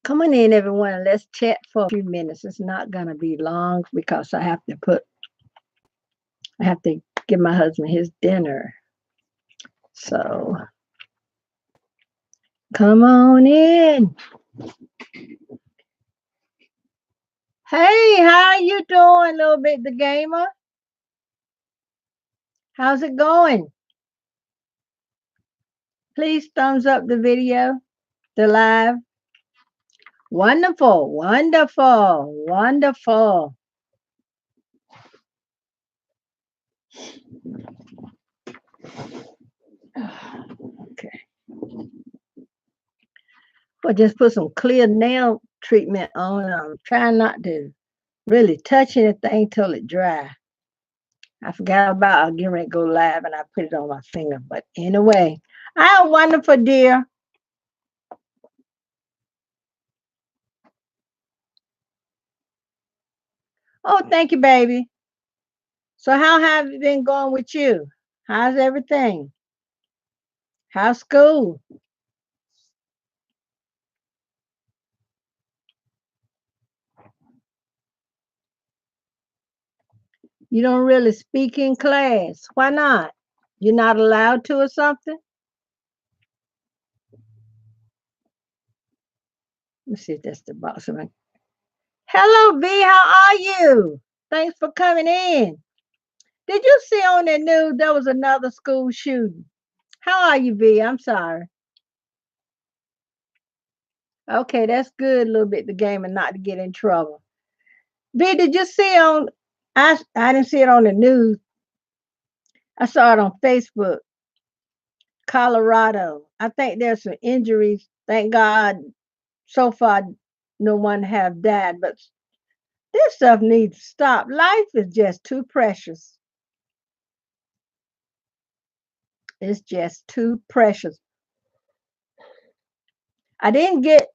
Come on in, everyone. Let's chat for a few minutes. It's not gonna be long because I have to give my husband his dinner. So come on in. Hey, how are you doing, little bit the gamer? How's it going? Please thumbs up the video, the live. Wonderful, wonderful, wonderful. Okay. Well, just put some clear nail treatment on. I'm trying not to really touch anything till it dry. I forgot about getting ready to go live and I put it on my finger. But anyway, I'm wonderful, dear. Oh, thank you, baby. So how have you been going with you? How's everything? How's school? You don't really speak in class. Why not? You're not allowed to or something? Let me see if that's the box. Hello, V. How are you? Thanks for coming in. Did you see on the news there was another school shooting? How are you, V? I'm sorry. Okay, that's good. A little bit the game and not to get in trouble. V, did you see on? I didn't see it on the news. I saw it on Facebook. Colorado. I think there's some injuries. Thank God, so far no one have died. But this stuff needs to stop. Life is just too precious. It's just too precious. I didn't get.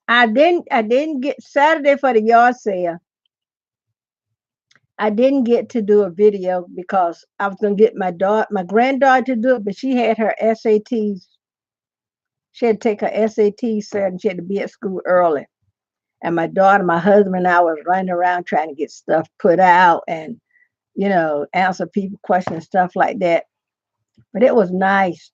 I didn't get Saturday for the yard sale. I didn't get to do a video because I was gonna get my granddaughter to do it, but she had her SATs. She had to take her SAT set and she had to be at school early. And my daughter, my husband, and I was running around trying to get stuff put out and answer people questions, stuff like that. But it was nice.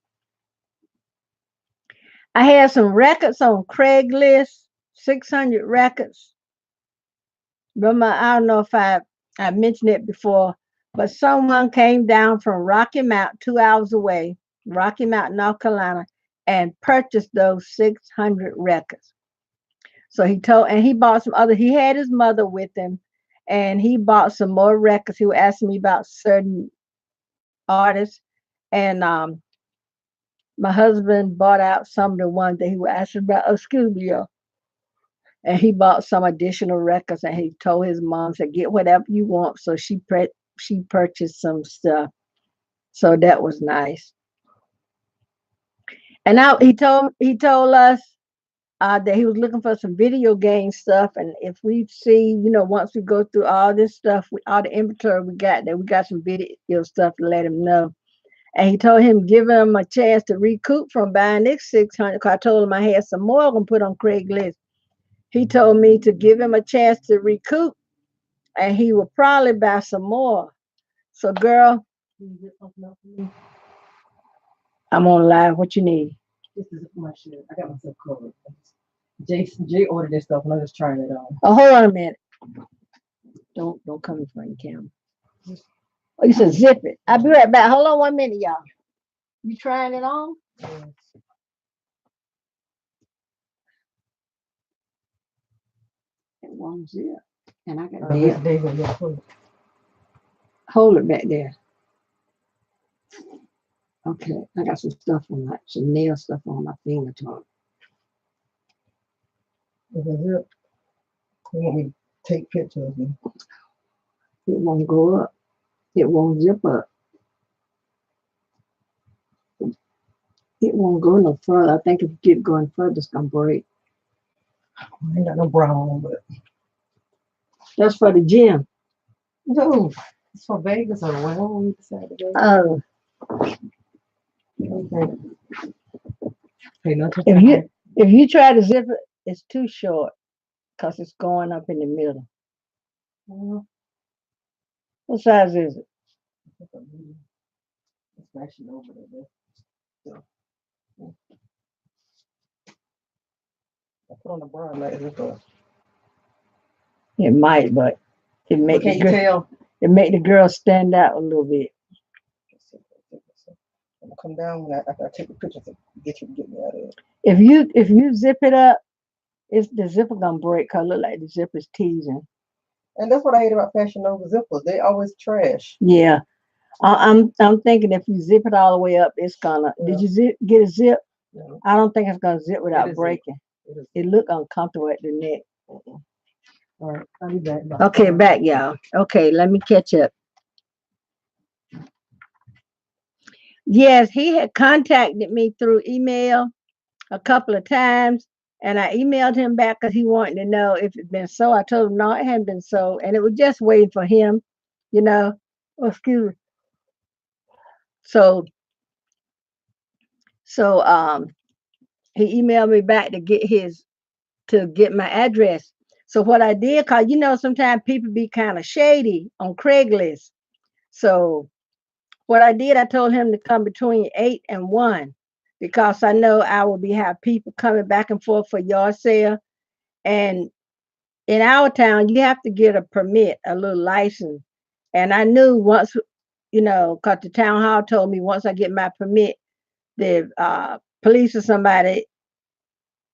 I had some records on Craigslist, 600 records. Remember, I don't know if I mentioned it before, but someone came down from Rocky Mount, 2 hours away, Rocky Mount, North Carolina, and purchased those 600 records. So he bought some other, he had his mother with him, and he bought some more records. He was asking me about certain artists, and my husband bought out some of the ones that he was asking about. Oh, excuse me, y'all. And he bought some additional records, and he told his mom, said, "Get whatever you want." So she purchased some stuff. So that was nice. And now he told us that he was looking for some video game stuff, and if we see, once we go through all this stuff, all the inventory we got, that we got some video stuff to let him know. And he told him give him a chance to recoup from buying this 600. Cause I told him I had some more I'm gonna put on Craigslist. He told me to give him a chance to recoup, and he will probably buy some more. So, girl, I'm on live. What you need? This is my shit. I got myself covered. Jay ordered this stuff and I'm just trying it on. Oh, hold on a minute. Don't come in front of the camera. Oh, you said zip it. I'll be right back. Hold on 1 minute, y'all. You trying it on? Yes. It won't zip. And I got hold it back there. Okay, I got some nail stuff on my finger toe. Is it zip? You want me to take pictures? It won't go up. It won't zip up. It won't go no further. I think if you keep going further, it's gonna break. I ain't got no bra on, but that's for the gym. No, it's for Vegas or when we decided to go. Oh. Okay. pay no attention If to you height. if you try to zip it, it's too short because it's going up in the middle. Well, What size is it? I think I'm really smashing over there. So, I put on the bra like this. It might, but it But make can the you girl tell? it make the girl stand out a little bit. I'm gonna come down when after I take the pictures and get me out of it. If you zip it up, it's the zipper gonna break. Cause it look like the zipper's teasing. And that's what I hate about Fashion Nova zippers. They always trash. Yeah, I'm thinking if you zip it all the way up, it's gonna. Did Yeah. you get a zip? Yeah. I don't think it's gonna zip It without is zip. breaking. It is. It look uncomfortable at the neck. All right, I'll be back. Bye. Okay, back y'all. Okay, let me catch up. Yes, he had contacted me through email a couple of times, and I emailed him back because he wanted to know if it'd been so. I told him no, it hadn't been so, and it was just waiting for him, you know. Oh, excuse me. So, so he emailed me back to get my address. So what I did, cause sometimes people be kind of shady on Craigslist. So what I did, I told him to come between 8 and 1 because I know I will be have people coming back and forth for yard sale. And in our town, you have to get a permit, a little license. And I knew once, because the town hall told me once I get my permit, the police or somebody,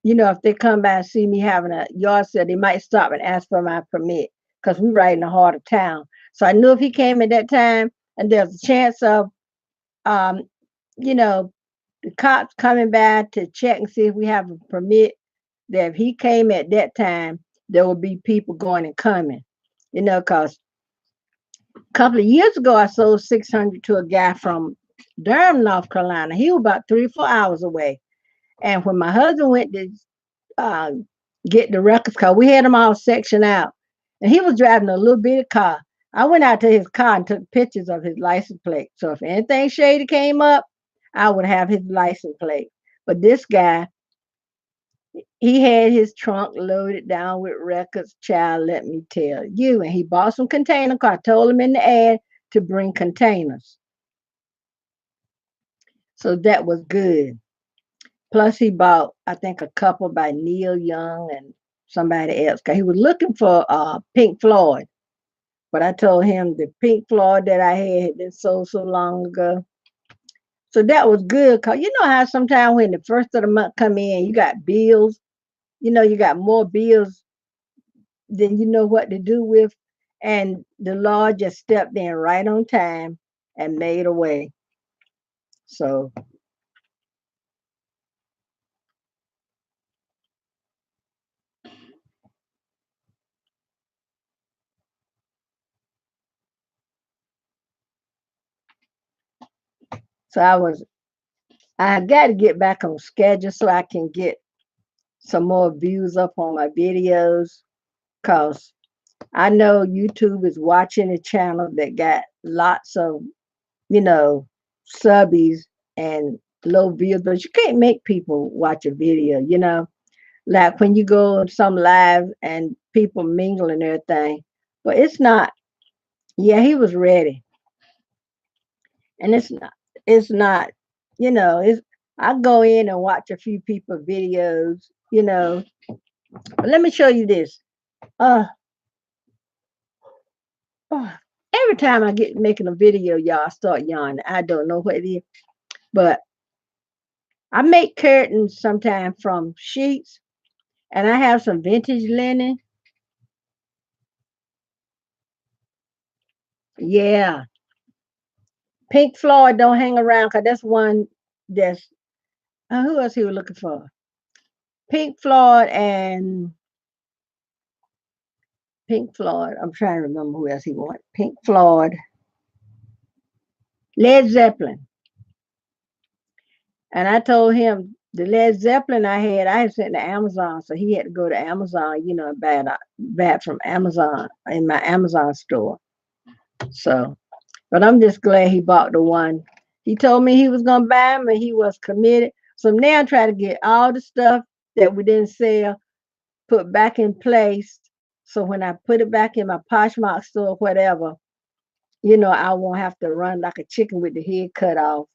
if they come by and see me having a yard sale, they might stop and ask for my permit because we right in the heart of town. So I knew if he came at that time, and there's a chance of, um, you know, the cops coming by to check and see if we have a permit, that if he came at that time, there would be people going and coming, because a couple of years ago, I sold 600 to a guy from Durham, North Carolina. He was about 3 or 4 hours away. And when my husband went to uh, get the records car. We had them all sectioned out. And he was driving a little bitty car. I went out to his car and took pictures of his license plate. So if anything shady came up, I would have his license plate. But this guy, he had his trunk loaded down with records, child, let me tell you. And he bought some container car. I told him in the ad to bring containers. So that was good. Plus, he bought, I think, a couple by Neil Young and somebody else. 'Cause he was looking for Pink Floyd. But I told him the Pink Floyd that I had been sold so long ago. So that was good. 'Cause you know how sometimes when the first of the month come in, you got bills. You got more bills than you know what to do with. And the Lord just stepped in right on time and made a way. So so I got to get back on schedule so I can get some more views up on my videos, because I know YouTube is watching a channel that got lots of, you know, subbies and low views, but you can't make people watch a video. Like when you go on some live and people mingle and everything. But it's not, yeah, he was ready. And it's not, it's I go in and watch a few people videos. But let me show you this. Uh Oh, every time I get making a video, y'all, I start yawning. I don't know what it is, but I make curtains sometimes from sheets, and I have some vintage linen. Yeah, Pink Floyd don't hang around because that's one that's who else he was looking for? Pink Floyd and Pink Floyd. I'm trying to remember who else he wanted. Pink Floyd, Led Zeppelin. And I told him the Led Zeppelin I had sent to Amazon, so he had to go to Amazon, and buy it from Amazon in my Amazon store. So, but I'm just glad he bought the one. He told me he was gonna buy them and he was committed. So now I try to get all the stuff that we didn't sell put back in place. So when I put it back in my Poshmark store or whatever, I won't have to run like a chicken with the head cut off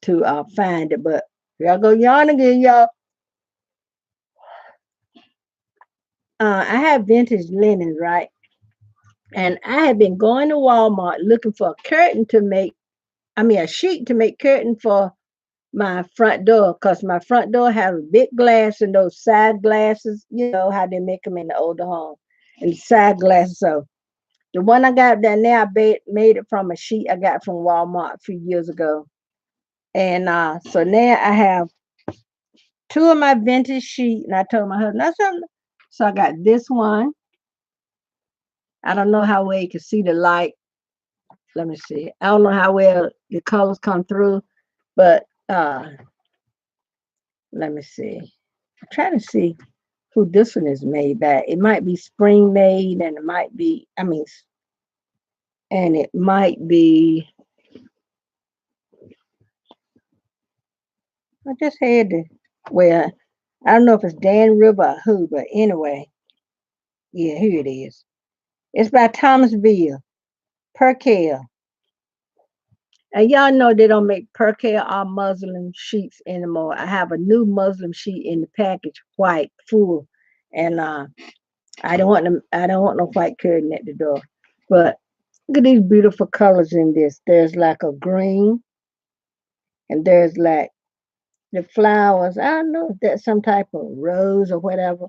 to find it. But here I go yarn again, y'all. I have vintage linens, right? And I had been going to Walmart looking for a curtain to make, I mean, a sheet to make curtain for my front door, because my front door has a big glass and those side glasses, how they make them in the older home, and side glasses. So the one I got there now, made it from a sheet I got from Walmart a few years ago. And so now I have two of my vintage sheet, and I told my husband, that's something. So I got this one. I don't know how well you can see the light. Let me see. I don't know how well the colors come through, but let me see. I'm trying to see who this one is made by. It might be spring made, and it might be, and it might be, I just had to, well, I don't know if it's Dan River or who, but anyway, yeah, here it is. It's by Thomasville, Percale. And y'all know they don't make Percale or muslin sheets anymore. I have a new muslin sheet in the package, white, full, and I don't want no white curtain at the door. But look at these beautiful colors in this. There's like a green, and there's like the flowers. I don't know if that's some type of rose or whatever,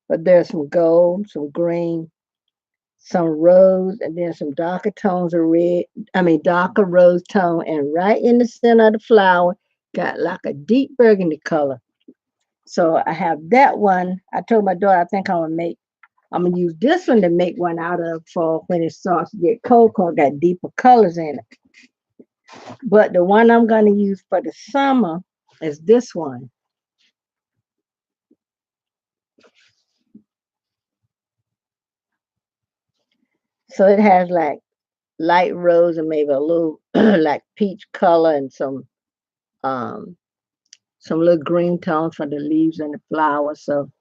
but there's some gold, some green, some rose, and then some darker tones of red. Darker rose tone, and right in the center of the flower, got like a deep burgundy color. So I have that one. I told my daughter I think I'm gonna use this one to make one out of for when it starts to get cold, cause it got deeper colors in it. But the one I'm gonna use for the summer is this one. So it has like light rose and maybe a little like peach color and um some little green tones for the leaves and the flowers. So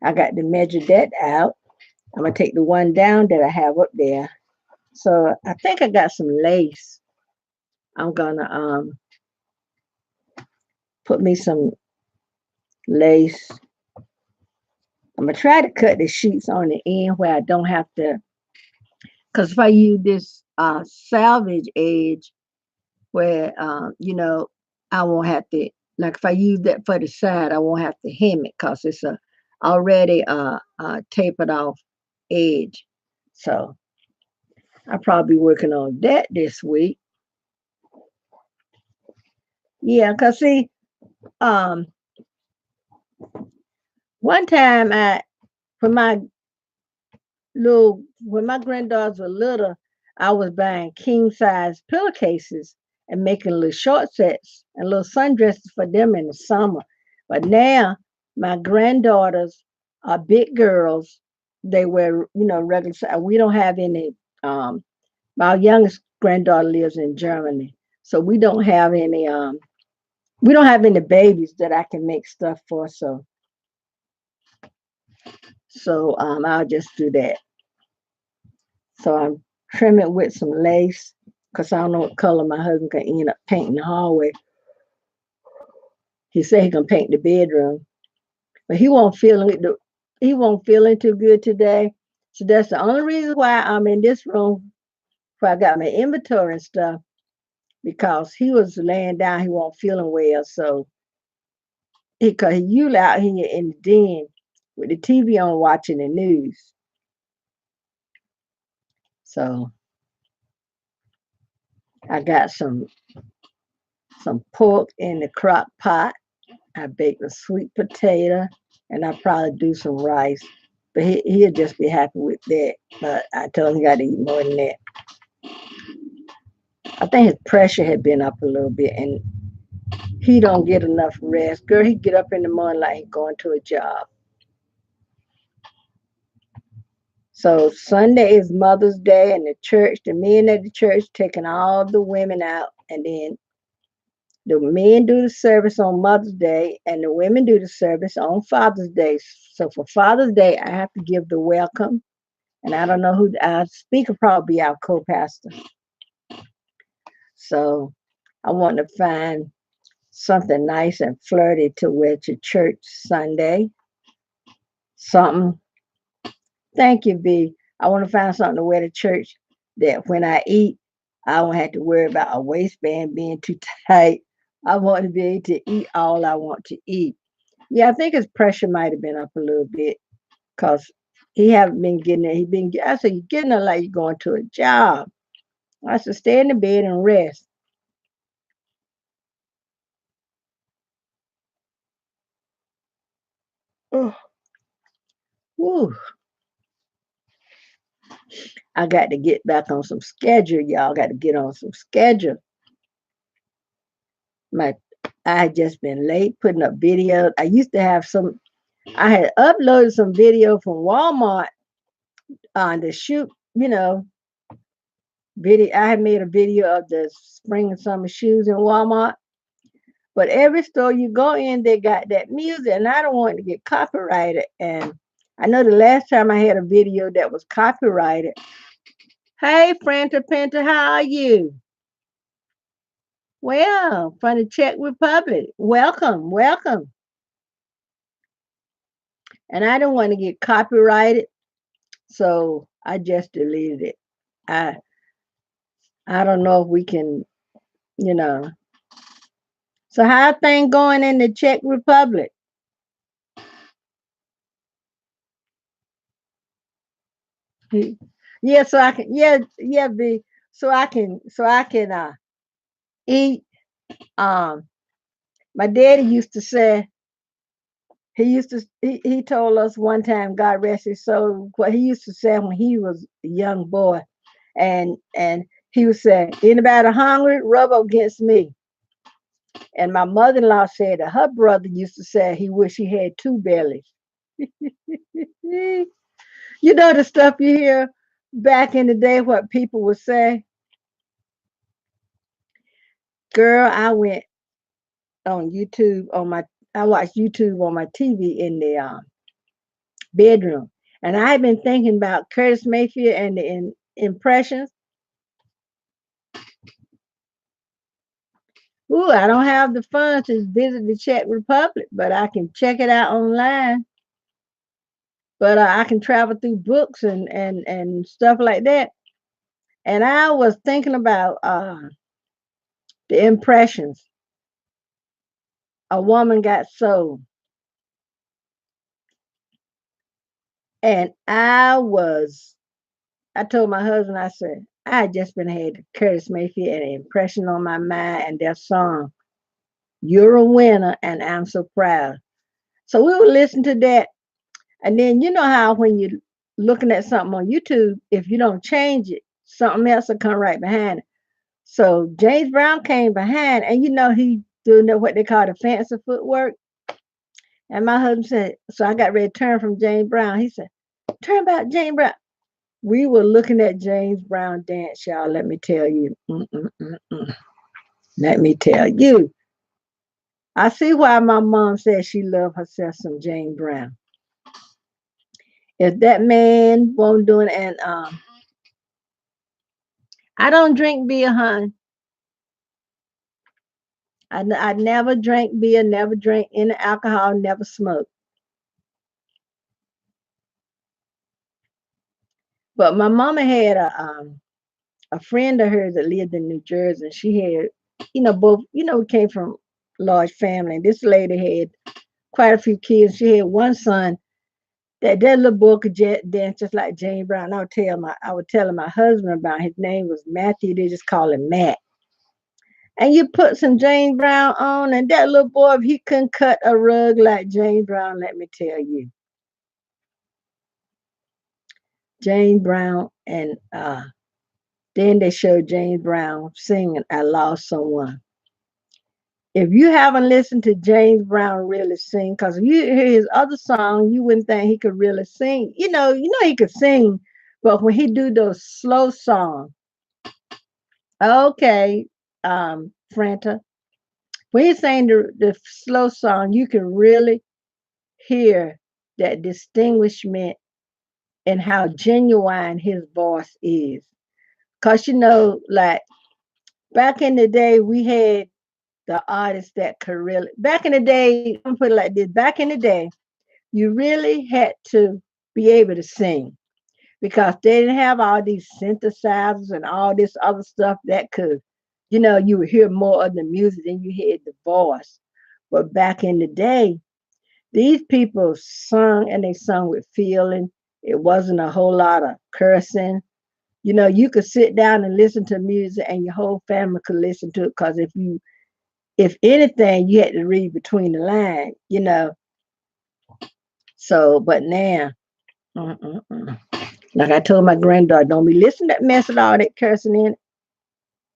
I got to measure that out. I'm gonna take the one down that I have up there. So I think I got some lace. I'm gonna put me some lace. I'm gonna try to cut the sheets on the end where I don't have to, because if I use this salvage edge where I won't have to, like if I use that for the side, I won't have to hem it because it's a already tapered off edge. So I'll probably be working on that this week. Yeah, cause see, um, one time when my when my granddaughters were little, I was buying king size pillowcases and making little short sets and little sundresses for them in the summer. But now my granddaughters are big girls. They wear, regular size. We don't have any. My youngest granddaughter lives in Germany, so we don't have any. We don't have any babies that I can make stuff for. So I'll just do that. So I'm trimming with some lace because I don't know what color my husband can end up painting the hallway. He said he can paint the bedroom, but he won't feel it too good today. So that's the only reason why I'm in this room where I got my inventory and stuff, because he was laying down, he won't feeling well. So cause he usually out here in the den with the TV on watching the news. So I got some pork in the crock pot. I baked a sweet potato, and I probably do some rice. But he'll just be happy with that. But I told him he got to eat more than that. I think his pressure had been up a little bit, and he don't get enough rest. Girl, he get up in the morning like he going to a job. So Sunday is Mother's Day, and the men at the church taking all the women out, and then The men do the service on Mother's Day, and the women do the service on Father's Day. So for Father's Day, I have to give the welcome, and I don't know who our speaker probably be our co-pastor. So I want to find something nice and flirty to wear to church Sunday. Something. Thank you, B. I want to find something to wear to church that when I eat, I don't have to worry about a waistband being too tight. I want to be able to eat all I want to eat. Yeah, I think his pressure might have been up a little bit because he haven't been getting it. He been. I said, you're getting it like you're going to a job. I said, stay in the bed and rest. Oh, whew. I got to get back on some schedule, y'all. Got to get on some schedule. My, I had just been late putting up videos. I used to have some. I had uploaded some video from Walmart on the shoot. Video. I had made a video of the spring and summer shoes in Walmart. But every store you go in, they got that music, and I don't want to get copyrighted. And I know the last time I had a video that was copyrighted. Hey, Franta Penta, how are you? Well, from the Czech Republic. Welcome, welcome. And I don't want to get copyrighted, so I just deleted it. I I don't know if we can, you know. So how thing going in the Czech Republic? Yeah, so I can yeah, be so I can eat. Um my daddy used to say he told us one time, God rest his soul, what he used to say when he was a young boy. And he would say, anybody hungry, rub up against me. And my mother-in-law said that her brother used to say he wished he had two bellies. You know the stuff you hear back in the day, what people would say. Girl, I went on YouTube on my I watched YouTube on my TV in the bedroom. And I had been thinking about Curtis Mayfield and the impressions. Ooh, I don't have the funds to visit the Czech Republic, but I can check it out online. But I can travel through books and stuff like that. And I was thinking about the impressions. A woman got sold, and I told my husband, I said, I had just been had Curtis Mayfield and an impression on my mind and their song, You're a Winner and I'm So Proud. So we would listen to that. And then you know how when you're looking at something on YouTube, if you don't change it, something else will come right behind it. So James Brown came behind, and he doing what they call the fancy footwork. And my husband said, so I got ready to turn from James Brown. He said, turn back James Brown. We were looking at James Brown dance, y'all. Let me tell you. Let me tell you. I see why my mom said she loved herself some James Brown. If that man won't do it, and I don't drink beer, hon. I never drank beer, never drank any alcohol, never smoked. But my mama had a friend of hers that lived in New Jersey, and she had, both, we came from large family. And this lady had quite a few kids. She had one son that little boy could dance just like Jane Brown. I would tell my husband about his name was Matthew. They just call him Matt. And you put some Jane Brown on, and that little boy, if he couldn't cut a rug like Jane Brown, let me tell you, Jane Brown, and then they showed James Brown singing "I Lost Someone." If you haven't listened to James Brown really sing, because if you hear his other song, you wouldn't think he could really sing. He could sing, but when he do those slow songs, okay, Franta, When he sang the slow song, you can really hear that distinguishment and how genuine his voice is. Cause like back in the day, we had the artists that could really. Back in the day, I'm gonna put it like this: back in the day, you really had to be able to sing because they didn't have all these synthesizers and all this other stuff that could, you would hear more of the music than you heard the voice. But back in the day, these people sung and they sung with feeling. It wasn't a whole lot of cursing. You could sit down and listen to music and your whole family could listen to it because if anything, you had to read between the lines. So, but now, mm-mm-mm. Like I told my granddaughter, don't be listening to that mess with all that cursing in it.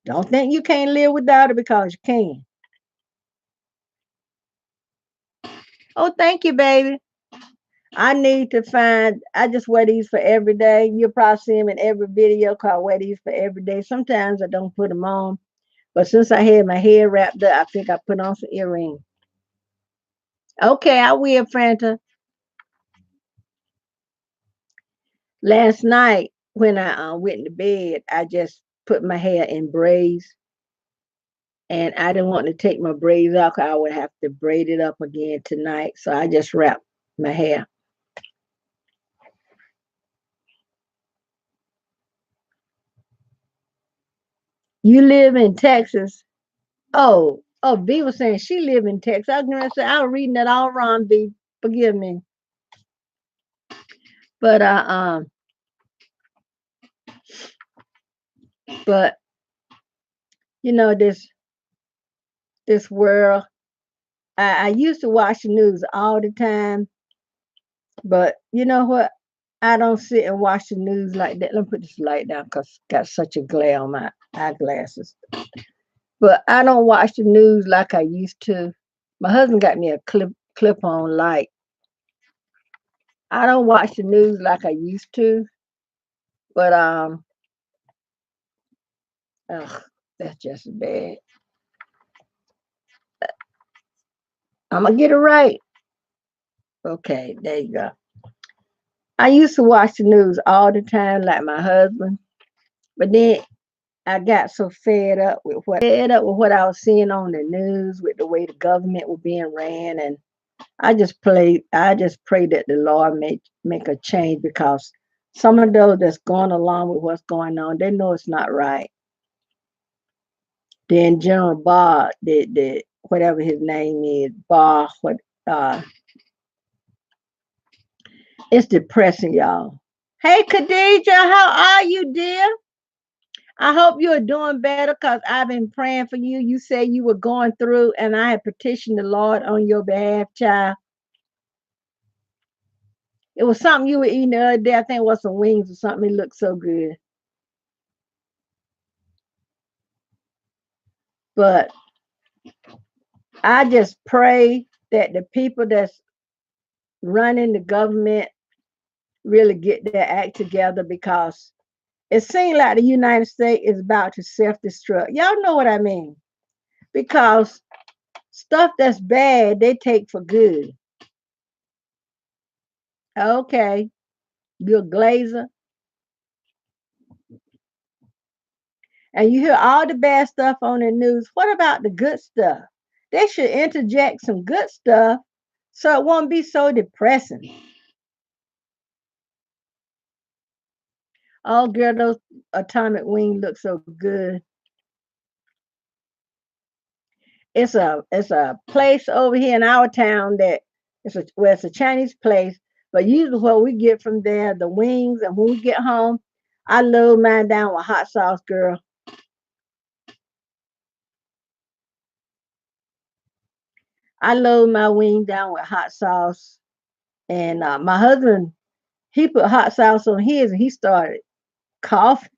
Don't think you can't live without it because you can. Oh, thank you, baby. I just wear these for every day. You'll probably see them in every video because I wear these for every day. Sometimes I don't put them on. But since I had my hair wrapped up, I think I put on some earrings. Okay, I will, Franta. Last night when I went to bed, I just put my hair in braids, and I didn't want to take my braids out because I would have to braid it up again tonight. So I just wrapped my hair. You live in Texas? Oh, B was saying she live in Texas. I was gonna say I was reading that all wrong, B. Forgive me. But but this world. I used to watch the news all the time, but you know what? I don't sit and watch the news like that. Let me put this light down because got such a glare on my eyeglasses. But I don't watch the news like I used to. My husband got me a clip on light. I don't watch the news like I used to, but ugh, that's just bad. I'm gonna get it right. Okay, there you go. I used to watch the news all the time, like my husband, but then I got so fed up with what I was seeing on the news, with the way the government was being ran, and I just pray that the Lord make a change because some of those that's going along with what's going on, they know it's not right. Then General Barr, the whatever his name is, Barr, uh it's depressing, y'all. Hey Khadija, how are you, dear? I hope you're doing better because I've been praying for you. You said you were going through, and I had petitioned the Lord on your behalf, child. It was something you were eating the other day. I think it was some wings or something. It looked so good. But I just pray that the people that's running the government really get their act together because it seems like the United States is about to self destruct. Y'all know what I mean? Because stuff that's bad, they take for good. Okay, Bill Glazer. And you hear all the bad stuff on the news. What about the good stuff? They should interject some good stuff so it won't be so depressing. Oh, girl, those atomic wings look so good. It's a place over here in our town that it's a Chinese place, but usually what we get from there, the wings, and when we get home, I load mine down with hot sauce, girl. I load my wing down with hot sauce, and my husband he put hot sauce on his, and he started coughing.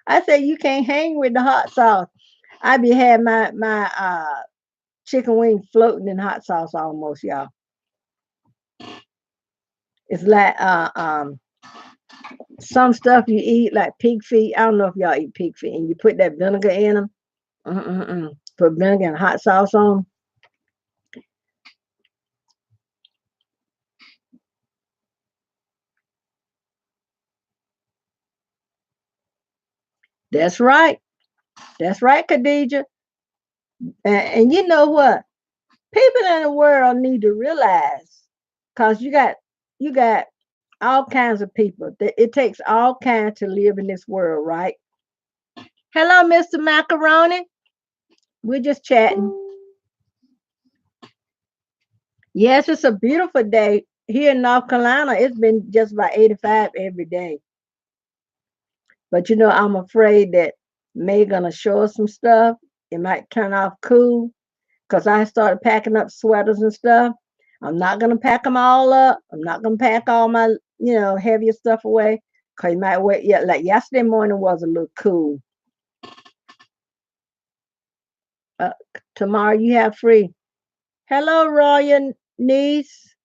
I said, "You can't hang with the hot sauce." I be had my chicken wing floating in hot sauce almost, y'all. It's like some stuff you eat like pig feet. I don't know if y'all eat pig feet, and you put that vinegar in them. Mm-mm-mm. Put vinegar and hot sauce on 'em. That's right. That's right, Khadija. And you know what? People in the world need to realize, cause you got all kinds of people. It takes all kinds to live in this world, right? Hello, Mr. Macaroni. We're just chatting. Yes, it's a beautiful day here in North Carolina. It's been just about 85 every day. But I'm afraid that May gonna show us some stuff. It might turn off cool because I started packing up sweaters and stuff. I'm not gonna pack them all up. I'm not gonna pack all my heavier stuff away because you might wait. Yeah, like yesterday morning was a little cool. Uh, Tomorrow you have free. Hello, Royal niece.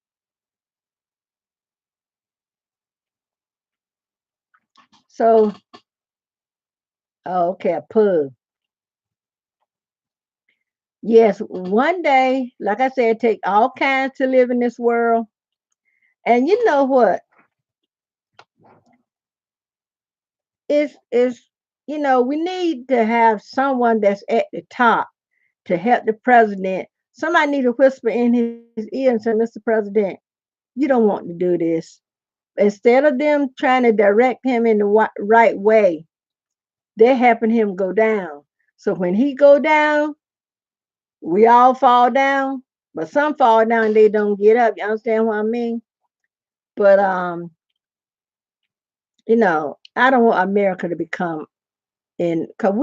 So, oh, okay, a pug. Yes, one day, like I said, take all kinds to live in this world. And you know what? It's we need to have someone that's at the top to help the president. Somebody need to whisper in his ear and say, Mr. President, you don't want to do this. Instead of them trying to direct him in the right way, they're helping him go down. So when he go down, we all fall down. But some fall down and they don't get up. You understand what I mean? But I don't want America to become in because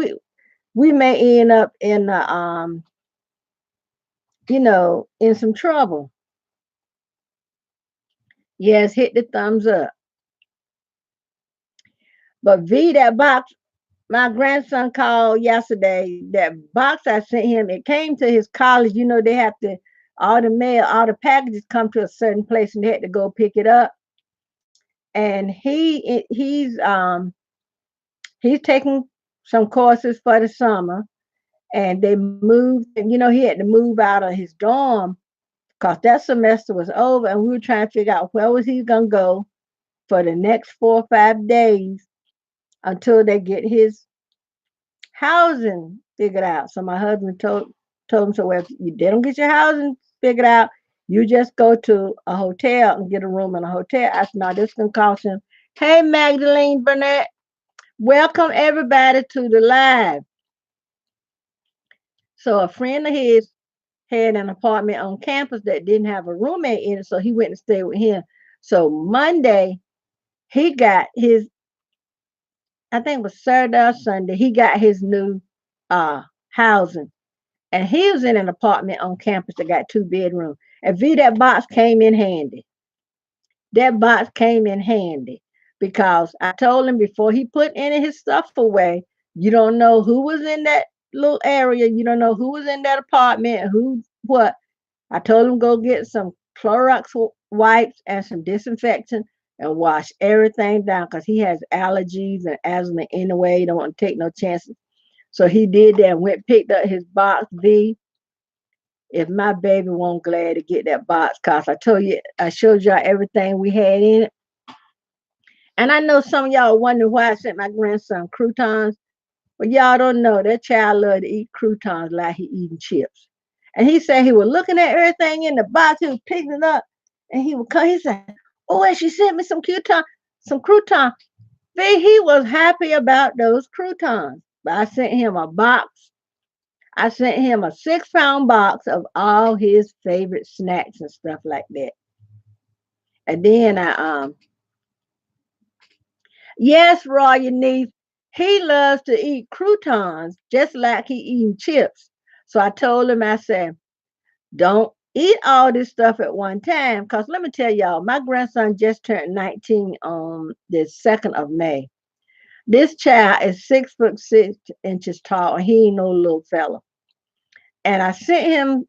we may end up in in some trouble. Yes, hit the thumbs up. But V, that box, my grandson called yesterday. That box I sent him, it came to his college. They have to all the mail, all the packages come to a certain place, and they had to go pick it up. And he's taking some courses for the summer, and they moved. And he had to move out of his dorm because that semester was over, and we were trying to figure out where was he gonna go for the next 4 or 5 days until they get his housing figured out. So my husband told him, so if they don't get your housing figured out, you just go to a hotel and get a room in a hotel. I said, no, this can cost him. Hey, Magdalene Burnett, welcome everybody to the live. So a friend of his had an apartment on campus that didn't have a roommate in it, so he went and stayed with him. So Monday he got his, I think it was Saturday or Sunday, he got his new housing. And he was in an apartment on campus that got 2 bedrooms. And V, that box came in handy. That box came in handy because I told him before he put any of his stuff away, you don't know who was in that little area. You don't know who was in that apartment, who, what. I told him go get some Clorox wipes and some disinfectant and wash everything down because he has allergies and asthma anyway. He don't want to take no chances. So he did that and went picked up his box. V, if my baby won't glad to get that box, cause I told you I showed y'all everything we had in it. And I know some of y'all wonder why I sent my grandson croutons. But y'all don't know that child love to eat croutons like he eating chips. And he said he was looking at everything in the box, he was picking it up, and he would come. He said, "Oh, and she sent me some crouton." He was happy about those croutons. But I sent him a box. I sent him a 6 pound box of all his favorite snacks and stuff like that. And then yes, Roy, your niece, he loves to eat croutons just like he eating chips. So I told him, I said, don't eat all this stuff at one time. Because let me tell y'all, my grandson just turned 19 on the 2nd of May. This child is 6 foot 6 inches tall, and he ain't no little fella. And I sent him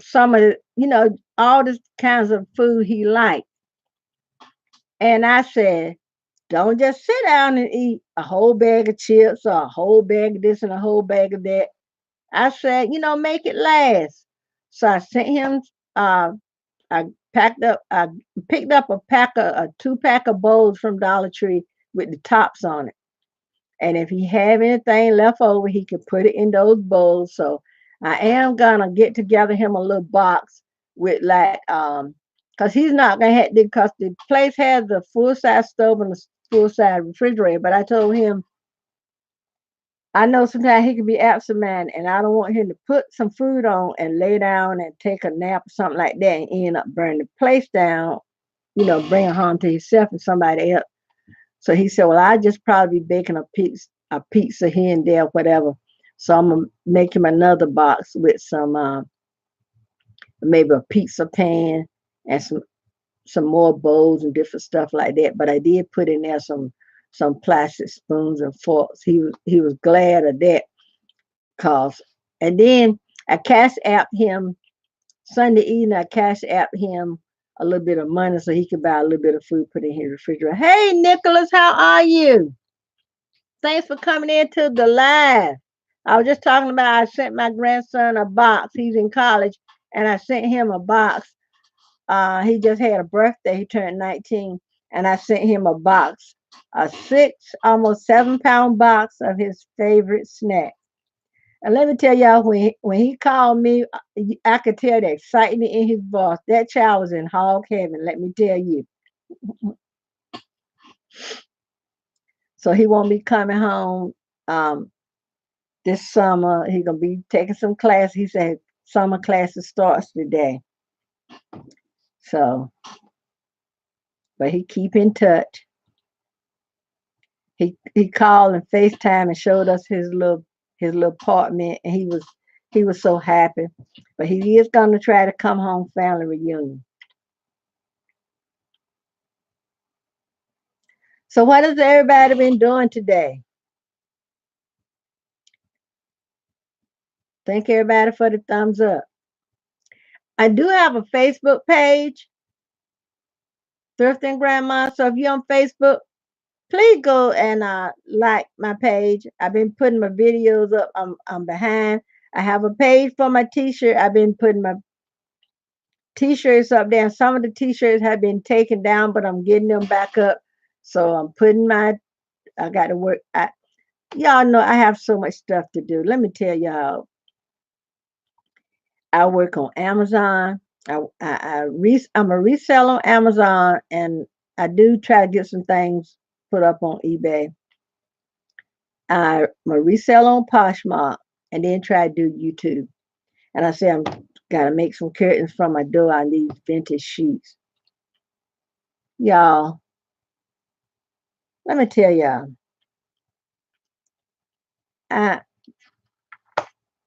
some of all this kinds of food he liked. And I said, don't just sit down and eat a whole bag of chips or a whole bag of this and a whole bag of that. I said, make it last. So I sent him, uh, I I picked up a 2 pack of bowls from Dollar Tree with the tops on it. And if he have anything left over, he can put it in those bowls. So I am gonna get together him a little box with like cause he's not gonna have because the place has the full size stove and the full size refrigerator. But I told him I know sometimes he can be absent minded, and I don't want him to put some food on and lay down and take a nap or something like that and end up burning the place down, bring it home to himself and somebody else. So he said, well, I just probably be baking a pizza here and there, whatever. So I'm gonna make him another box with some maybe a pizza pan and some more bowls and different stuff like that. But I did put in there some plastic spoons and forks. He was glad of that cause. And then I cash app him Sunday evening. I cash app him a little bit of money so he could buy a little bit of food, put in his refrigerator. Hey Nicholas, how are you? Thanks for coming into the live. I was just talking about I sent my grandson a box. He's in college, and I sent him a box. He just had a birthday. He turned 19, and I sent him a box, a almost 7 pound box of his favorite snack. And let me tell y'all, when he called me, I could tell the excitement in his voice. That child was in hog heaven. Let me tell you. So he won't be coming home um, this summer. He gonna be taking some class. He said summer classes starts today. So, but he keep in touch. He called and FaceTime and showed us his little apartment, and he was so happy. But he is gonna try to come home family reunion. So what has everybody been doing today? Thank everybody for the thumbs up. I do have a Facebook page, Thrifting Grandma. So if you're on Facebook, please go and like my page. I've been putting my videos up. I'm behind. I have a page for my t-shirt. I've been putting my t-shirts up there. Some of the t-shirts have been taken down, but I'm getting them back up. So I'm putting I got to work. Y'all know I have so much stuff to do. Let me tell y'all, I work on Amazon. I'm a reseller on Amazon, and I do try to get some things put up on eBay. I'm a reseller on Poshmark, and then try to do YouTube. And I say I'm gotta make some curtains for my door. I need vintage sheets, y'all. Let me tell y'all, I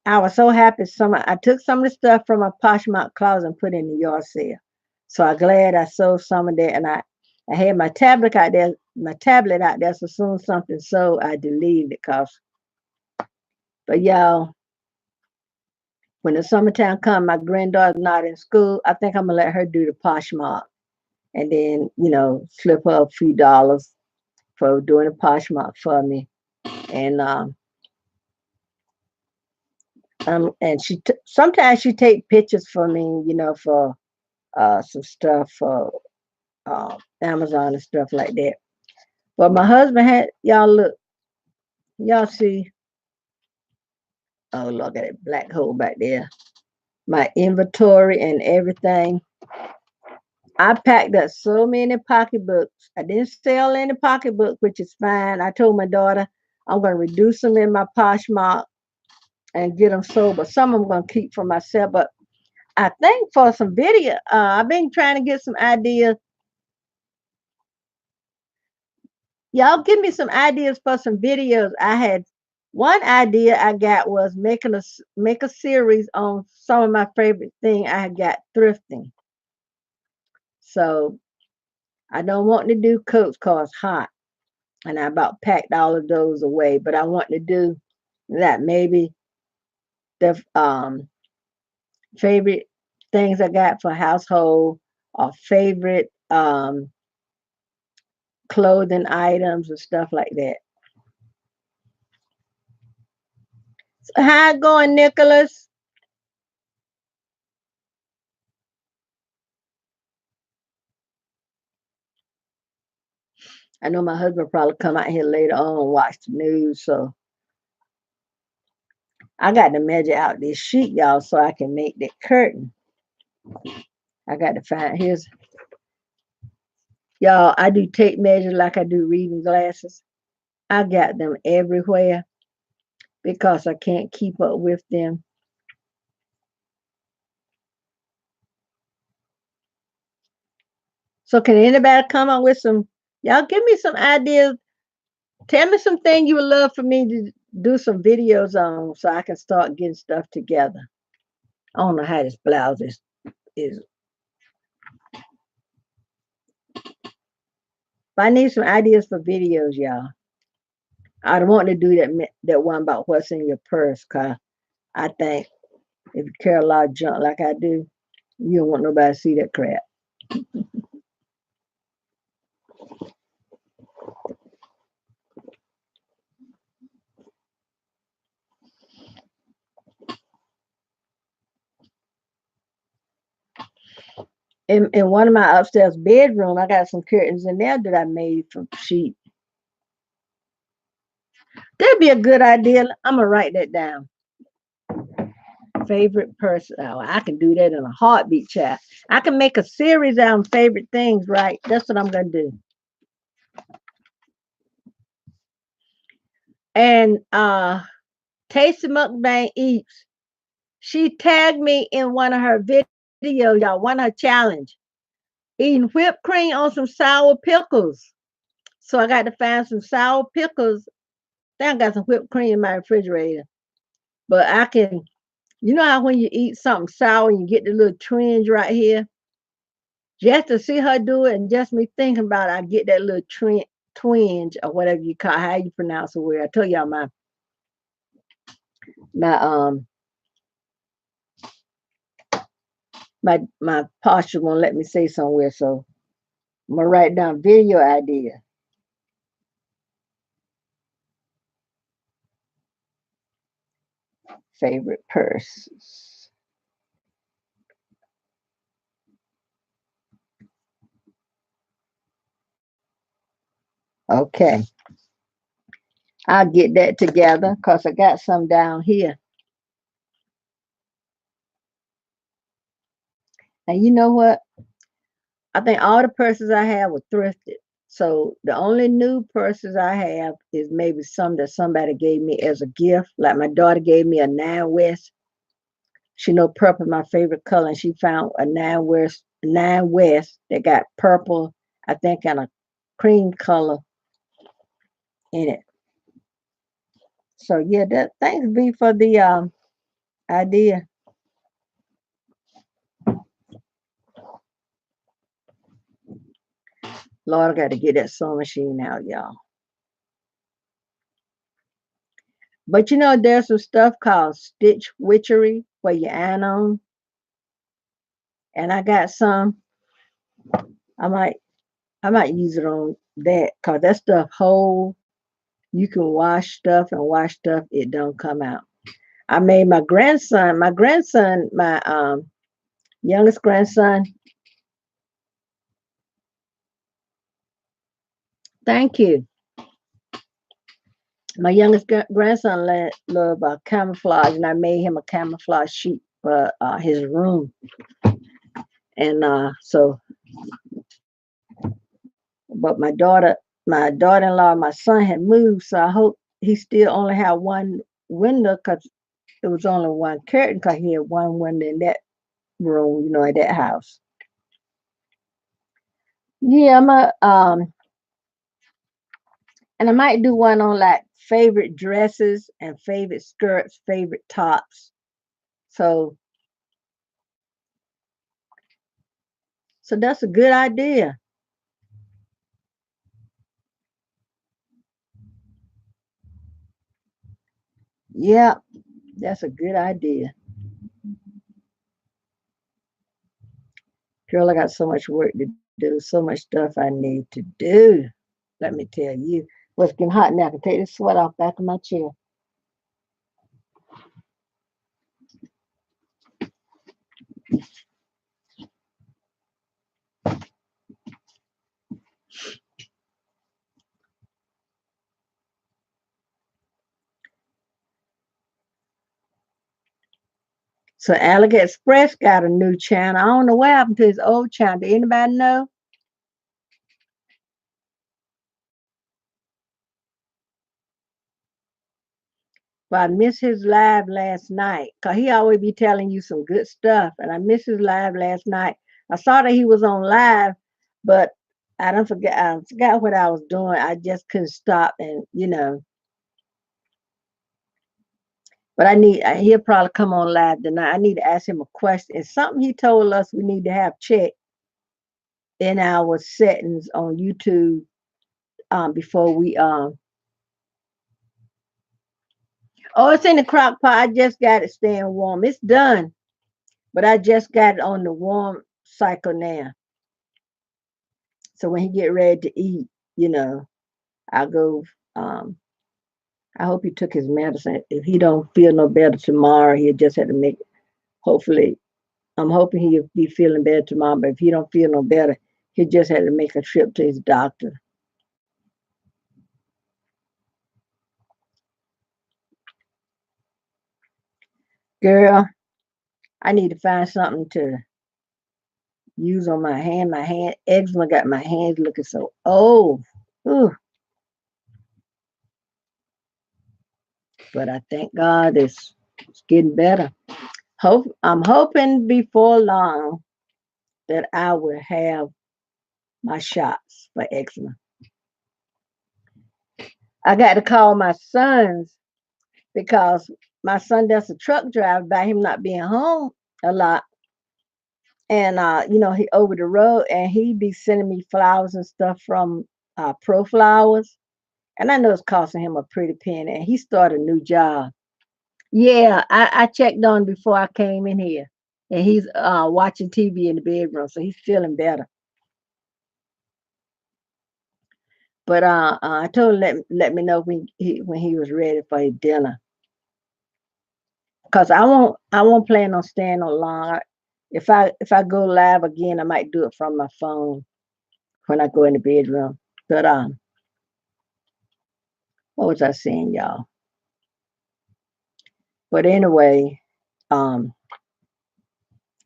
I was so happy. I took some of the stuff from my Poshmark closet and put it in the yard sale. So I'm glad I sold some of that, and I had my tablet out there. So soon something sold, I deleted it. But y'all, when the summertime come, my granddaughter's not in school. I think I'm gonna let her do the Poshmark, and then slip her a few dollars for doing the Poshmark for me. And and sometimes she take pictures for me, for some stuff for Amazon and stuff like that. But my husband had y'all look, y'all see. Oh, look at that black hole back there. My inventory and everything. I packed up so many pocketbooks. I didn't sell any pocketbook, which is fine. I told my daughter I'm going to reduce them in my Poshmark and get them sold, but some I'm going to keep for myself. But I think for some video, I've been trying to get some ideas. Y'all give me some ideas for some videos. I had one idea I got was make a series on some of my favorite thing I had got thrifting. So I don't want to do coats cause hot, and I about packed all of those away. But I want to do that maybe the favorite things I got for household or favorite clothing items and stuff like that. So how it going, Nicholas? I know my husband probably come out here later on and watch the news, so I got to measure out this sheet, y'all, so I can make that curtain. I got to find his. Y'all, I do tape measure like I do reading glasses. I got them everywhere because I can't keep up with them. So can anybody come up with some, y'all give me some ideas. Tell me something you would love for me to do some videos on so I can start getting stuff together. I don't know how this blouse is. But I need some ideas for videos, y'all. I don't want to do that one about what's in your purse, cause I think if you carry a lot of junk like I do, you don't want nobody to see that crap. In one of my upstairs bedroom, I got some curtains in there that I made from sheep. That'd be a good idea. I'm gonna write that down. Favorite person. Oh, I can do that in a heartbeat, chat. I can make a series out of favorite things, right? That's what I'm gonna do. And Tasty Mukbang Eats. She tagged me in one of her videos, y'all, one of her challenge. Eating whipped cream on some sour pickles. So I got to find some sour pickles. Then I got some whipped cream in my refrigerator. But I can, you know how when you eat something sour and you get the little twinge right here? Just to see her do it and just me thinking about it, I get that little twinge or whatever you call how you pronounce the word. I told y'all my my posture won't let me say somewhere, so I'm gonna write down video idea. Favorite purses. Okay. I'll get that together because I got some down here. And you know what? I think all the purses I have were thrifted. So the only new purses I have is maybe some that somebody gave me as a gift. Like my daughter gave me a Nine West. She know purple my favorite color, and she found a Nine West that got purple, I think, and a cream color in it. So yeah, that thanks B for the idea. Lord, I got to get that sewing machine out, y'all. But you know, there's some stuff called stitch witchery where you iron on, and I got some. I might I might use it on that because that stuff whole. You can wash stuff and wash stuff, it don't come out. I made my youngest grandson. Thank you. My youngest grandson loved camouflage, and I made him a camouflage sheet for his room. And but my daughter-in-law, my son had moved, so I hope he still only had one window because it was only one curtain because he had one window in that room, at that house. Yeah, and I might do one on like favorite dresses and favorite skirts, favorite tops. So so that's a good idea. Yeah, that's a good idea. Girl, I got so much work to do, so much stuff I need to do. Let me tell you. Well, it's getting hot now. I can take this sweat off back of my chair. So Alligator Express got a new channel. I don't know what happened to his old channel. Do anybody know? But I missed his live last night because he always be telling you some good stuff. And I missed his live last night. I saw that he was on live, but I forgot what I was doing. I just couldn't stop and. But he'll probably come on live tonight. I need to ask him a question. It's something he told us we need to have checked in our settings on YouTube before we oh, it's in the crock pot. I just got it staying warm. It's done, but I just got it on the warm cycle now. So when he get ready to eat, I'll go. Um, I hope he took his medicine. If he don't feel no better tomorrow, he'll just have to make. Hopefully, I'm hoping he'll be feeling better tomorrow. But if he don't feel no better, he just had to make a trip to his doctor. Girl, I need to find something to use on my hand. My hand eczema got my hands looking so old. Ooh, but I thank God it's getting better. I'm hoping before long that I will have my shots for eczema. I got to call my sons because my son does a truck drive by him not being home a lot. And he over the road and he be sending me flowers and stuff from Pro Flowers. And I know it's costing him a pretty penny. And he started a new job. Yeah, I checked on him before I came in here. And he's watching TV in the bedroom, so he's feeling better. But I told him let me know when he was ready for his dinner. Cause I won't plan on staying on long. If I go live again, I might do it from my phone when I go in the bedroom. But what was I saying, y'all? But anyway, um,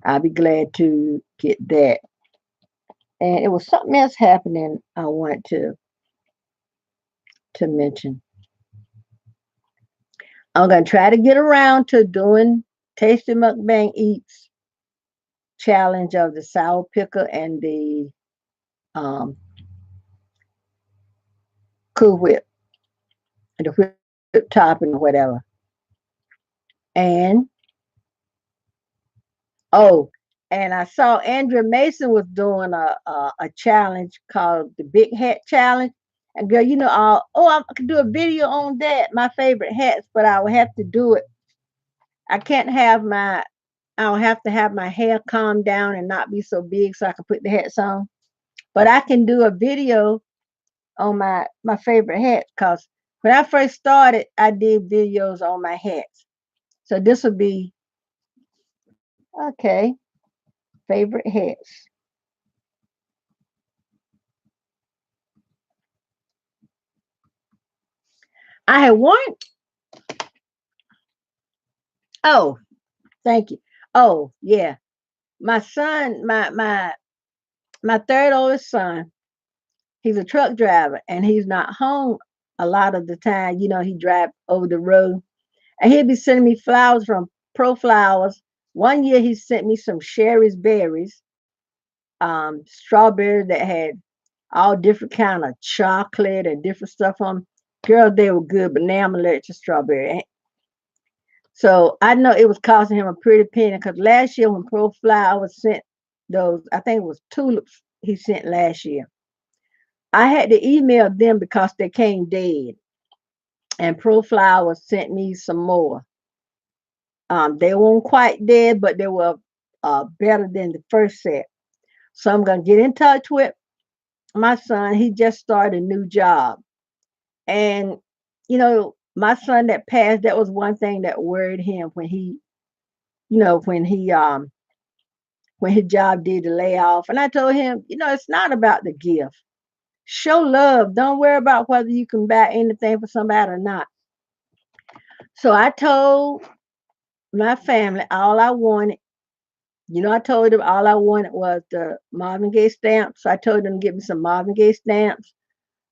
I'll be glad to get that. And it was something else happening I want to mention. I'm gonna try to get around to doing Tasty Mukbang Eats challenge of the sour pickle and the um, Cool Whip, the whip topping or whatever. And oh, and I saw Andrea Mason was doing a challenge called the Big Hat Challenge. And girl, I could do a video on that, my favorite hats, but I will have to do it. I can't have my I'll have to have my hair calm down and not be so big so I can put the hats on. But I can do a video on my favorite hats because when I first started, I did videos on my hats. So this will be okay. Favorite hats. I had one. Oh, thank you. Oh, yeah. My son, my third oldest son, he's a truck driver and he's not home a lot of the time. He drive over the road and he'll be sending me flowers from Pro Flowers. One year he sent me some Sherry's berries, strawberries that had all different kind of chocolate and different stuff on 'em. Girl, they were good, but now I'm allergic to strawberry. So I know it was costing him a pretty penny because last year when Pro Flowers sent those, I think it was tulips he sent last year. I had to email them because they came dead, and Pro Flowers sent me some more. They weren't quite dead, but they were better than the first set. So I'm gonna get in touch with my son. He just started a new job, and my son that passed. That was one thing that worried him when he, you know, when his job did the layoff. And I told him, it's not about the gift. Show love. Don't worry about whether you can buy anything for somebody or not. So I told my family, all I wanted, I told them all I wanted was the Marvin Gaye stamps. So I told them to give me some Marvin Gaye stamps,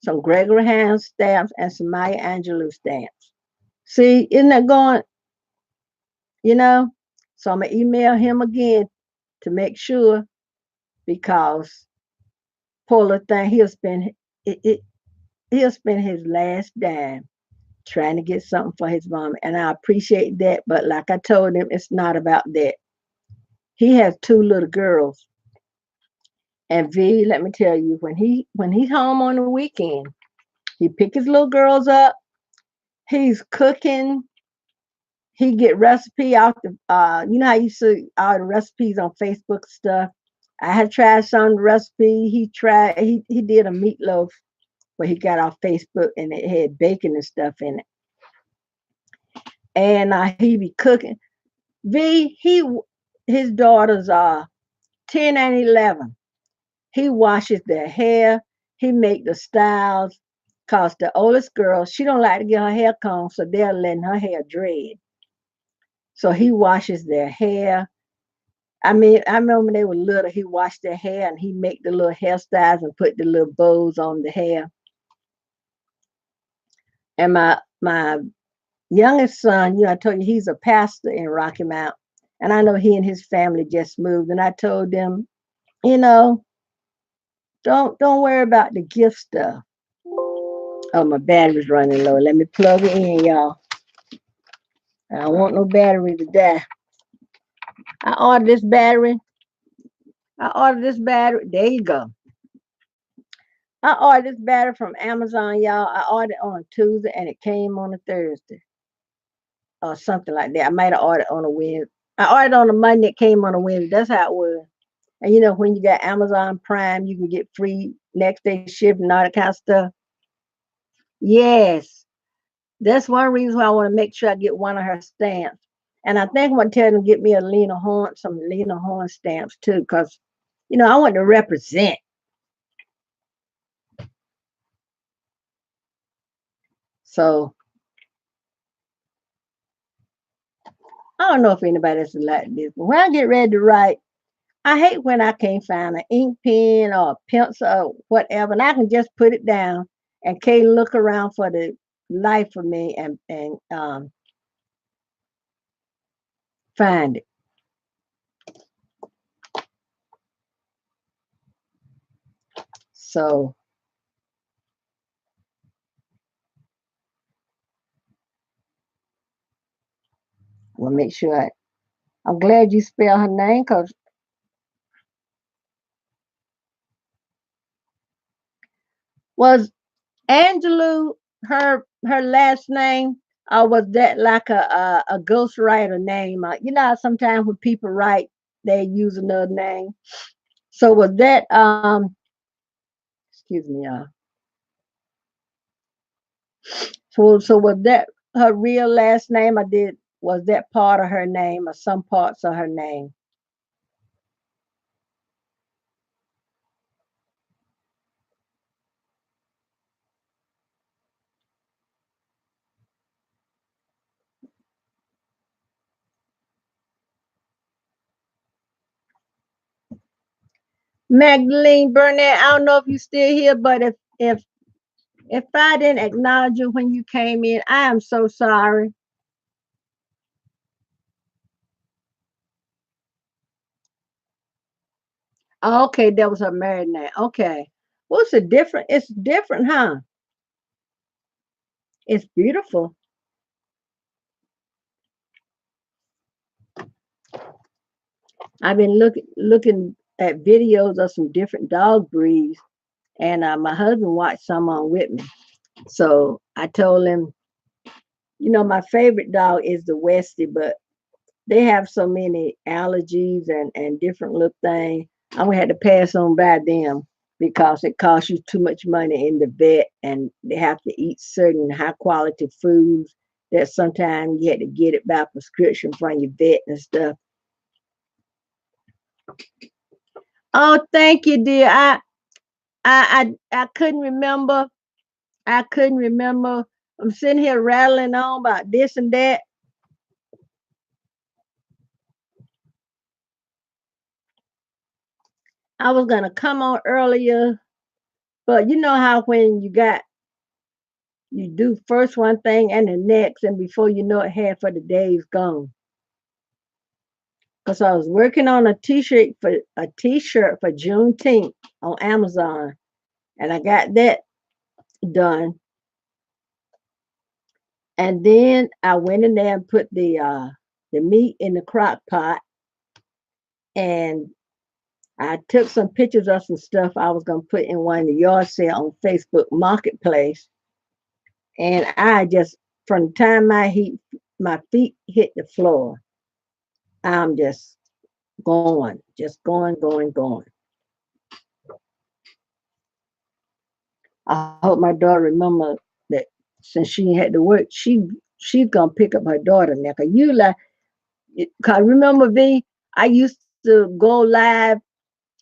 some Gregory Hines stamps, and some Maya Angelou stamps. See, isn't that going, you know? So I'm gonna email him again to make sure because poor little thing, it, he'll spend his last dime trying to get something for his mom, and I appreciate that. But like I told him, it's not about that. He has two little girls, and V, let me tell you, when he's home on the weekend, he pick his little girls up. He's cooking. He get recipe out the you know how you see all the recipes on Facebook stuff. I had tried some recipe. He did a meatloaf where he got off Facebook and it had bacon and stuff in it. And he be cooking. V his daughters are 10 and 11. He washes their hair. He make the styles. Cause the oldest girl, she don't like to get her hair combed, so they're letting her hair dread. So he washes their hair. I mean, I remember when they were little, he washed their hair and he make the little hairstyles and put the little bows on the hair. And my youngest son, I told you he's a pastor in Rocky Mount. And I know he and his family just moved. And I told them, you know, don't worry about the gift stuff. Oh, my battery's running low. Let me plug it in, y'all. I don't want no battery to die. I ordered this battery. I ordered this battery. There you go. I ordered this battery from Amazon, y'all. I ordered it on a Tuesday and it came on a Thursday or something like that. I might have ordered on a Wednesday. I ordered on a Monday, it came on a Wednesday. That's how it was. And when you got Amazon Prime, you can get free next day shipping and all that kind of stuff. Yes. That's one reason why I want to make sure I get one of her stamps. And I think I'm going to tell them to get me some Lena Horne stamps too, because, I want to represent. So I don't know if anybody else is like this, but when I get ready to write, I hate when I can't find an ink pen or a pencil or whatever, and I can just put it down and can't look around for the life of me and find it. So we'll make sure. I'm glad you spell her name because was Angelou her last name, or was that like a ghostwriter name? How sometimes when people write, they use another name. So was that excuse me, y'all. So was that her real last name? I did. Was that part of her name or some parts of her name? Magdalene Burnett. I don't know if you're still here, but if I didn't acknowledge you when you came in, I am so sorry. Oh, okay, that was her married name. Okay. What's the different? It's different, huh? It's beautiful. I've been looking at videos of some different dog breeds, and my husband watched some on with me. So I told him, my favorite dog is the Westie, but they have so many allergies and different little things. I'm gonna have to pass on by them because it costs you too much money in the vet, and they have to eat certain high quality foods that sometimes you had to get it by prescription from your vet and stuff. Oh, thank you, dear. I couldn't remember. I couldn't remember. I'm sitting here rattling on about this and that. I was gonna come on earlier, but you know how when you do first one thing and the next, and before you know it, half of the day is gone. Cause I was working on a t-shirt for Juneteenth on Amazon, and I got that done. And then I went in there and put the meat in the crock pot, and I took some pictures of some stuff I was gonna put in one of the yard sale on Facebook Marketplace. And I just, from the time my feet hit the floor, I'm just going. I hope my daughter remember that since she had to work, she's gonna pick up her daughter now. Cause you like, cause remember V, I used to go live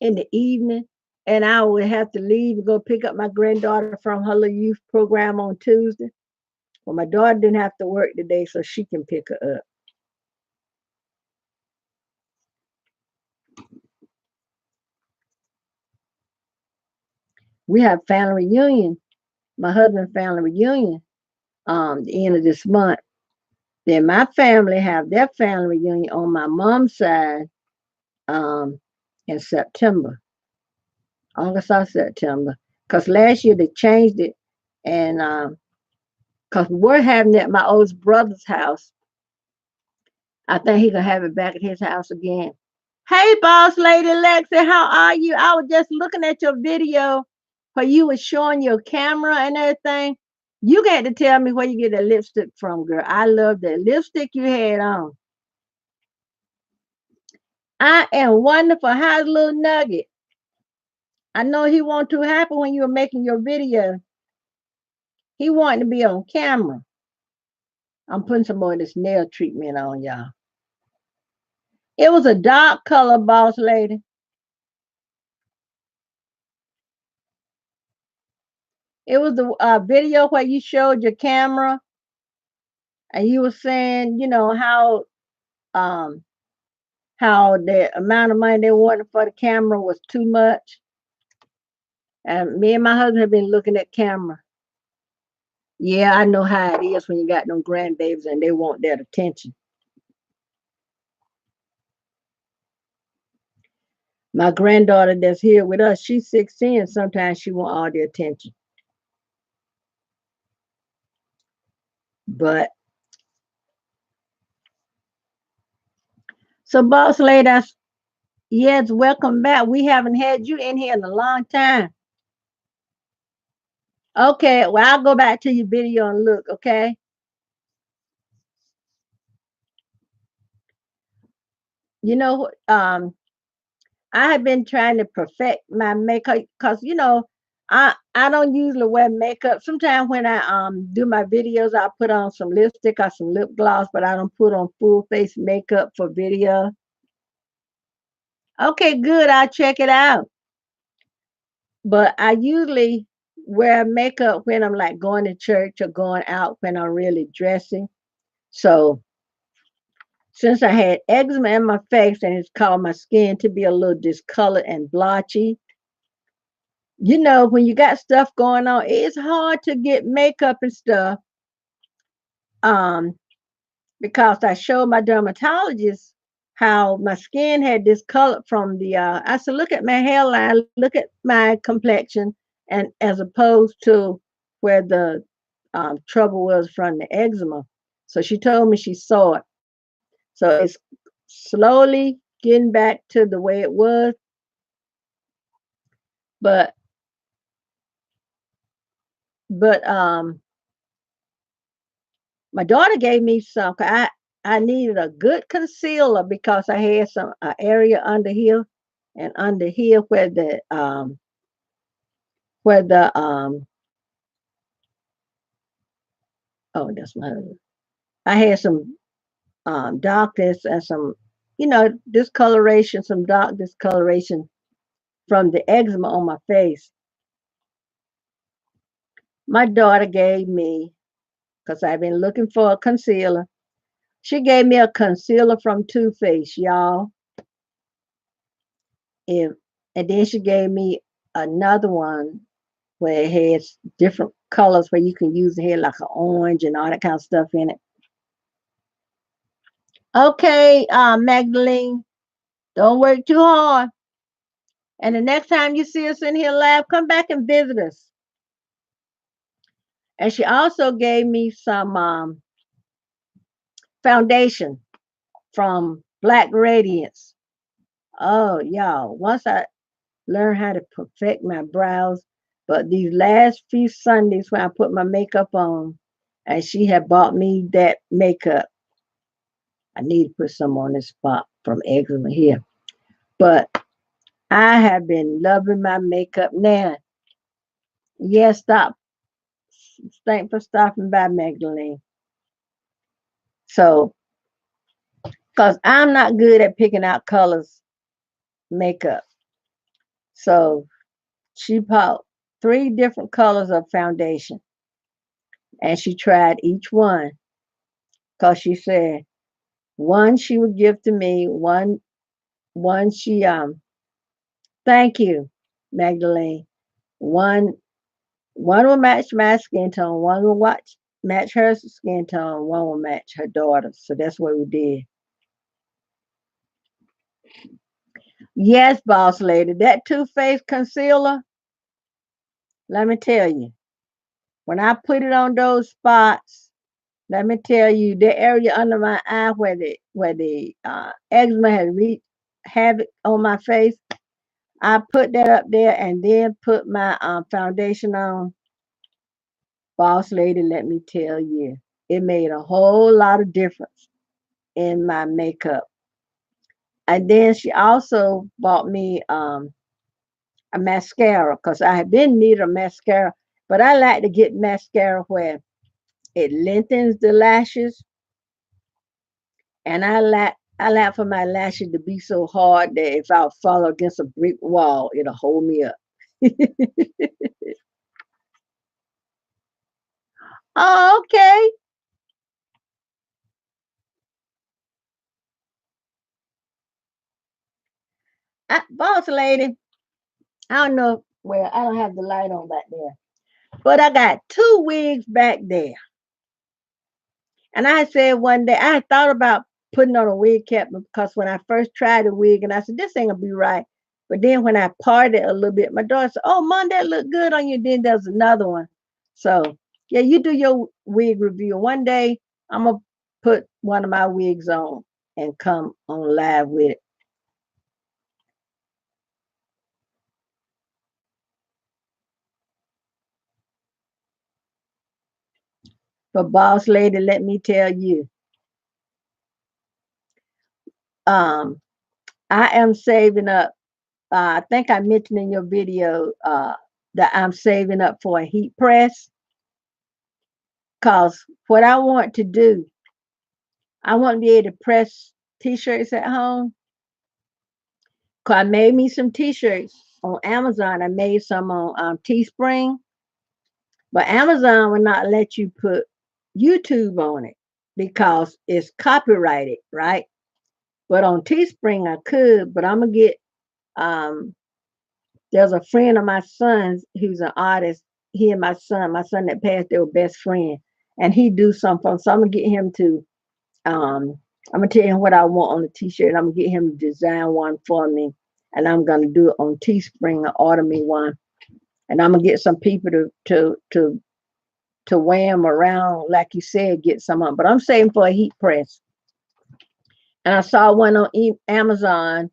in the evening, and I would have to leave and go pick up my granddaughter from her little youth program on Tuesday. Well, my daughter didn't have to work today, so she can pick her up. We have family reunion, my husband's family reunion, the end of this month. Then my family have their family reunion on my mom's side um, in September, August or September. Because last year they changed it, and because we're having it at my oldest brother's house, I think he gonna have it back at his house again. Hey, boss lady Lexi, how are you? I was just looking at your video where you was showing your camera and everything. You got to tell me where you get the lipstick from, girl. I love the lipstick you had on. I am wonderful. How's little Nugget? I know he wasn't too happy when you were making your video. He wanted to be on camera. I'm putting some more of this nail treatment on, y'all. It was a dark color, boss lady. It was the video where you showed your camera and you were saying, um, how the amount of money they wanted for the camera was too much. And me and my husband have been looking at camera. Yeah, I know how it is when you got them grandbabies and they want that attention. My granddaughter that's here with us, she's 16, and sometimes she want all the attention. But so boss lady, yes, welcome back. We haven't had you in here in a long time. Okay, well I'll go back to your video and look, okay? You know, I have been trying to perfect my makeup because I don't usually wear makeup. Sometimes when I do my videos, I put on some lipstick or some lip gloss, but I don't put on full face makeup for video. Okay, good. I'll check it out. But I usually wear makeup when I'm like going to church or going out when I'm really dressing. So since I had eczema in my face and it's caused my skin to be a little discolored and blotchy, when you got stuff going on, it's hard to get makeup and stuff. Um, because I showed my dermatologist how my skin had discolored from I said, look at my hairline, look at my complexion, and as opposed to where the trouble was from the eczema. So she told me she saw it. So it's slowly getting back to the way it was. But but my daughter gave me some. I needed a good concealer because I had some area under here and under here where the oh, that's my husband. I had some darkness and some discoloration, some dark discoloration from the eczema on my face. My daughter gave me, because I've been looking for a concealer. She gave me a concealer from Too Faced, y'all. And then she gave me another one where it has different colors where you can use the hair like an orange and all that kind of stuff in it. Okay, Magdalene, don't work too hard. And the next time you see us in here live, come back and visit us. And she also gave me some foundation from Black Radiance. Oh, y'all, once I learned how to perfect my brows, but these last few Sundays when I put my makeup on, and she had bought me that makeup, I need to put some on this spot from eczema here. But I have been loving my makeup now. Yes, stop. Thanks for stopping by, Magdalene. So, because I'm not good at picking out colors makeup. So she bought three different colors of foundation and she tried each one because she said one she would give to me, one she thank you, Magdalene. One one will match my skin tone, one will match her skin tone, one will match her daughter's. So that's what we did. Yes, boss lady, that Too Faced concealer, let me tell you, when I put it on those spots, let me tell you, the area under my eye where the eczema has wreaked havoc on my face, I put that up there and then put my foundation on. Boss lady, let me tell you, it made a whole lot of difference in my makeup. And then she also bought me a mascara because I have been needing a mascara, but I like to get mascara where it lengthens the lashes, and I like for my lashes to be so hard that if I fall against a brick wall, it'll hold me up. Oh, okay. Boss lady, I don't know. Well, I don't have the light on back there, but I got two wigs back there. And I said one day, I had thought about putting on a wig cap because when I first tried the wig, and I said, this ain't gonna be right. But then when I parted a little bit, my daughter said, oh, Mom, that look good on you. Then there's another one. So, yeah, you do your wig review. One day, I'm gonna put one of my wigs on and come on live with it. But, boss lady, let me tell you, um, I am saving up. I think I mentioned in your video that I'm saving up for a heat press. Cause what I want to do, I want to be able to press t-shirts at home. Cause I made me some t-shirts on Amazon. I made some on Teespring, but Amazon will not let you put YouTube on it because it's copyrighted, right? But on Teespring I could, but I'm gonna get um there's a friend of my son's who's an artist. He and my son that passed, they were best friends. And he do something. So I'm gonna get him to Um, I'm gonna tell him what I want on the t-shirt. I'm gonna get him to design one for me, and I'm gonna do it on Teespring or order me one. And I'm gonna get some people to wear them around, like you said, get some on. But I'm saving for a heat press, and I saw one on Amazon.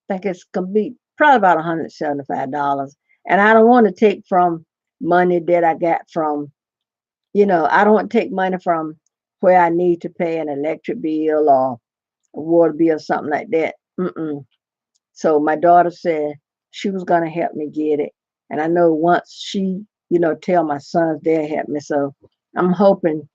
I think it's gonna be probably about $175, and I don't want to take from money that I got from. I don't want to take money from where I need to pay an electric bill or a water bill, something like that. Mm-mm. So my daughter said she was gonna help me get it, and I know once she, tell my sons they'll help me. So I'm hoping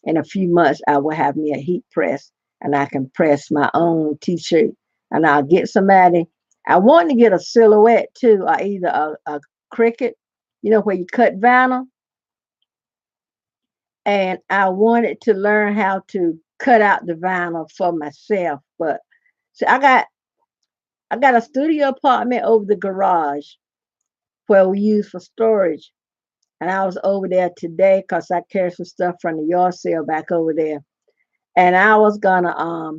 in a few months I will have me a heat press, and I can press my own T-shirt, and I'll get somebody. I want to get a silhouette too, or either a cricket, where you cut vinyl, and I wanted to learn how to cut out the vinyl for myself. But see, I got I got a studio apartment over the garage where we use for storage. And I was over there today because I carried some stuff from the yard sale back over there. And I was gonna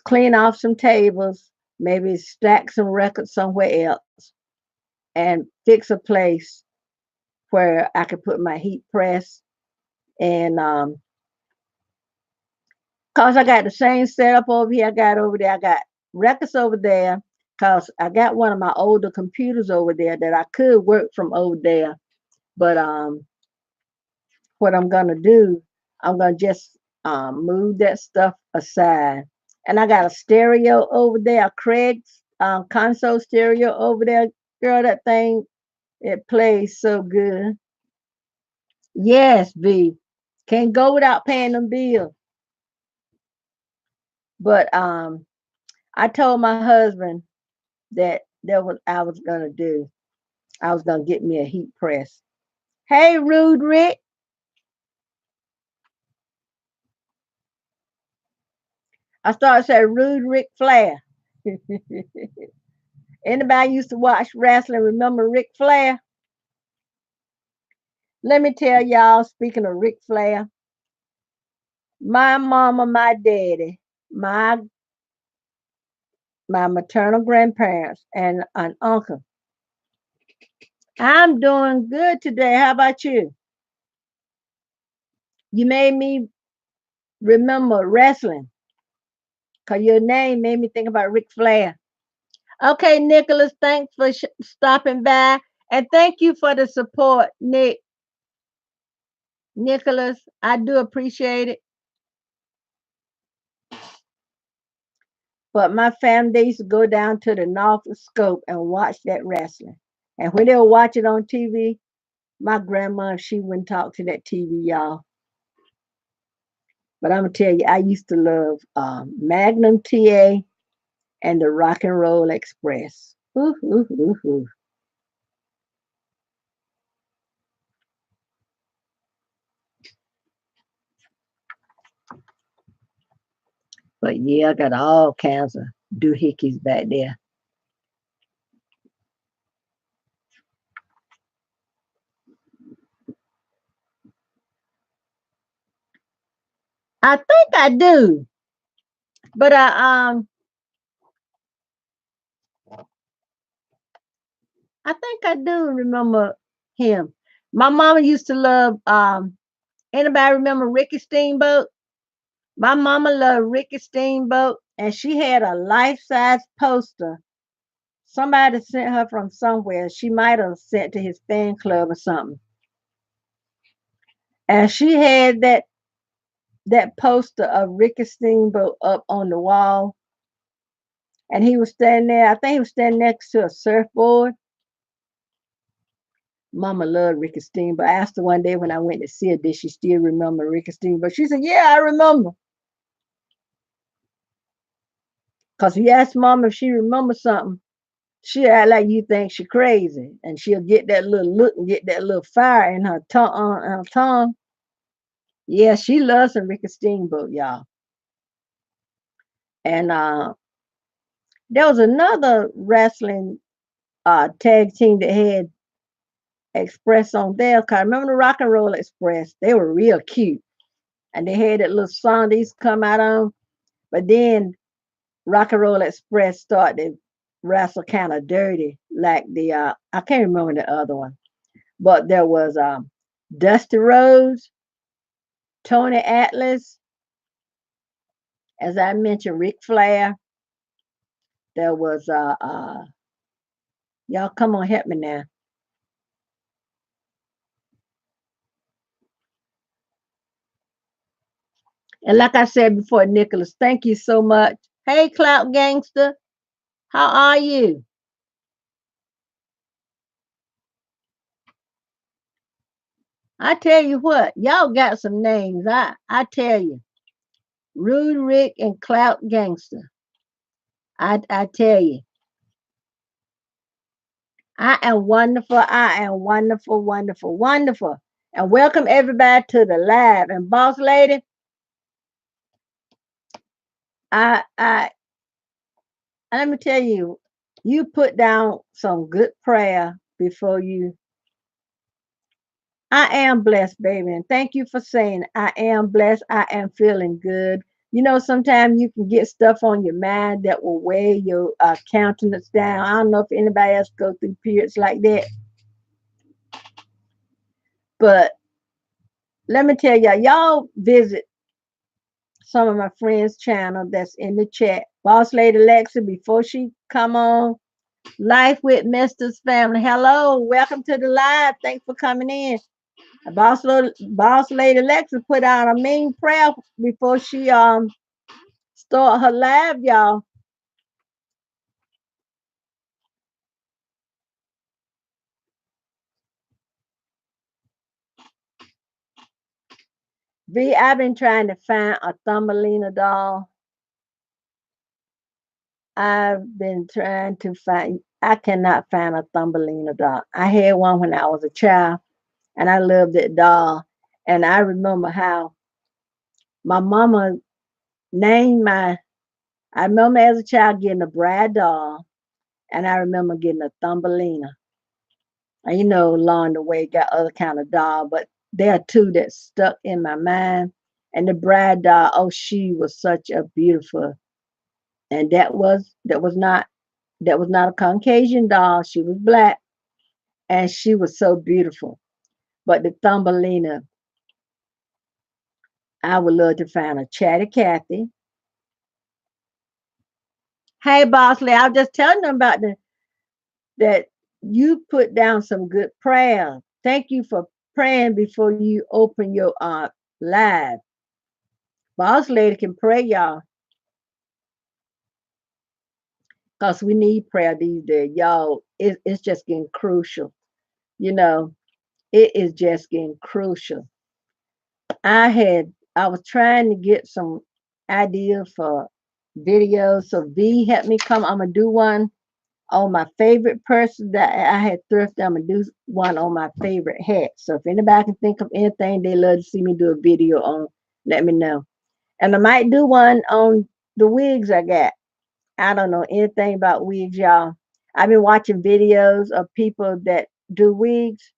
clean off some tables, maybe stack some records somewhere else, and fix a place where I could put my heat press. And cause I got the same setup over here I got over there. I got records over there. Cause I got one of my older computers over there that I could work from over there. But what I'm gonna do, I'm gonna just move that stuff aside. And I got a stereo over there, a Craig's console stereo over there. Girl, that thing it plays so good. Yes, V. Can't go without paying them bills. But I told my husband that what I was gonna do. I was gonna get me a heat press. Hey, Rude Rick. I started saying Rude Rick Flair. Anybody used to watch wrestling remember Ric Flair? Let me tell y'all, speaking of Ric Flair, my mama, my daddy, my my maternal grandparents, and an uncle. I'm doing good today. How about you? You made me remember wrestling because your name made me think about Ric Flair. Okay, Nicholas, thanks for stopping by. And thank you for the support, Nicholas. I do appreciate it. But my family they used to go down to the Norfolk Scope and watch that wrestling. And when they would watch it on TV, my grandma, she wouldn't talk to that TV, y'all. But I'm gonna tell you, I used to love Magnum TA and the Rock and Roll Express. Ooh, ooh, ooh, ooh. But yeah, I got all kinds of doohickeys back there. I think I do, but I think I do remember him. My mama used to love anybody remember Ricky Steamboat? My mama loved Ricky Steamboat and she had a life size poster. Somebody sent her from somewhere. She might have sent to his fan club or something. And she had that poster of Ricky Steamboat up on the wall. And he was standing there. I think he was standing next to a surfboard. Mama loved Ricky Steamboat. I asked her one day when I went to see her, did she still remember Ricky Steamboat? She said, yeah, I remember. Because you ask Mama if she remembers something, she'll act like you think she crazy. And she'll get that little look and get that little fire in her tongue. Yeah, she loves some Ricky Steamboat, y'all. And there was another wrestling tag team that had Express on their car. Remember the Rock and Roll Express? They were real cute. And they had that little song they used to come out on. But then Rock and Roll Express started to wrestle kind of dirty, like the I can't remember the other one, but there was Dusty Rhodes, Tony Atlas, as I mentioned, Ric Flair. There was y'all come on, help me now. And like I said before, Nicholas, thank you so much. Hey, Clout Gangster, how are you? I tell you what, y'all got some names. I tell you, Rude Rick and Clout Gangster. I tell you, I am wonderful. I am wonderful, wonderful, wonderful. And welcome everybody to the live. And boss lady, I And let me tell you, you put down some good prayer before you. I am blessed, baby. And thank you for saying I am blessed. I am feeling good. You know, sometimes you can get stuff on your mind that will weigh your countenance down. I don't know if anybody else go through periods like that, but let me tell y'all visit some of my friends' channel that's in the chat. Boss Lady Lexa, before she come on, Life with Mister's family. Hello, welcome to the live. Thanks for coming in. Boss Lady Lexa put out a mean prayer before she start her live, y'all. V, I've been trying to find a Thumbelina doll. I've been trying to find. I cannot find a Thumbelina doll. I had one when I was a child, and I loved that doll. And I remember how my mama named my. I remember as a child getting a Brad doll, and I remember getting a Thumbelina. And along the way, got other kind of doll, but there are two that stuck in my mind. And the Brad doll, oh, she was such a beautiful, and that was not a Caucasian doll. She was black, and she was so beautiful. But the Thumbelina, I would love to find a Chatty Cathy. Hey, Bosley, I was just telling them about that you put down some good prayer. Thank you for praying before you open your live. Boss lady can pray, y'all, because we need prayer these days, y'all. It's just getting crucial. You know, it is just getting crucial. I was trying to get some ideas for videos. So V helped me come. I'm gonna do one on my favorite person that I had thrifted. I'm gonna do one on my favorite hat. So if anybody can think of anything they love to see me do a video on, let me know. And I might do one on the wigs I got. I don't know anything about wigs, y'all. I've been watching videos of people that do wigs.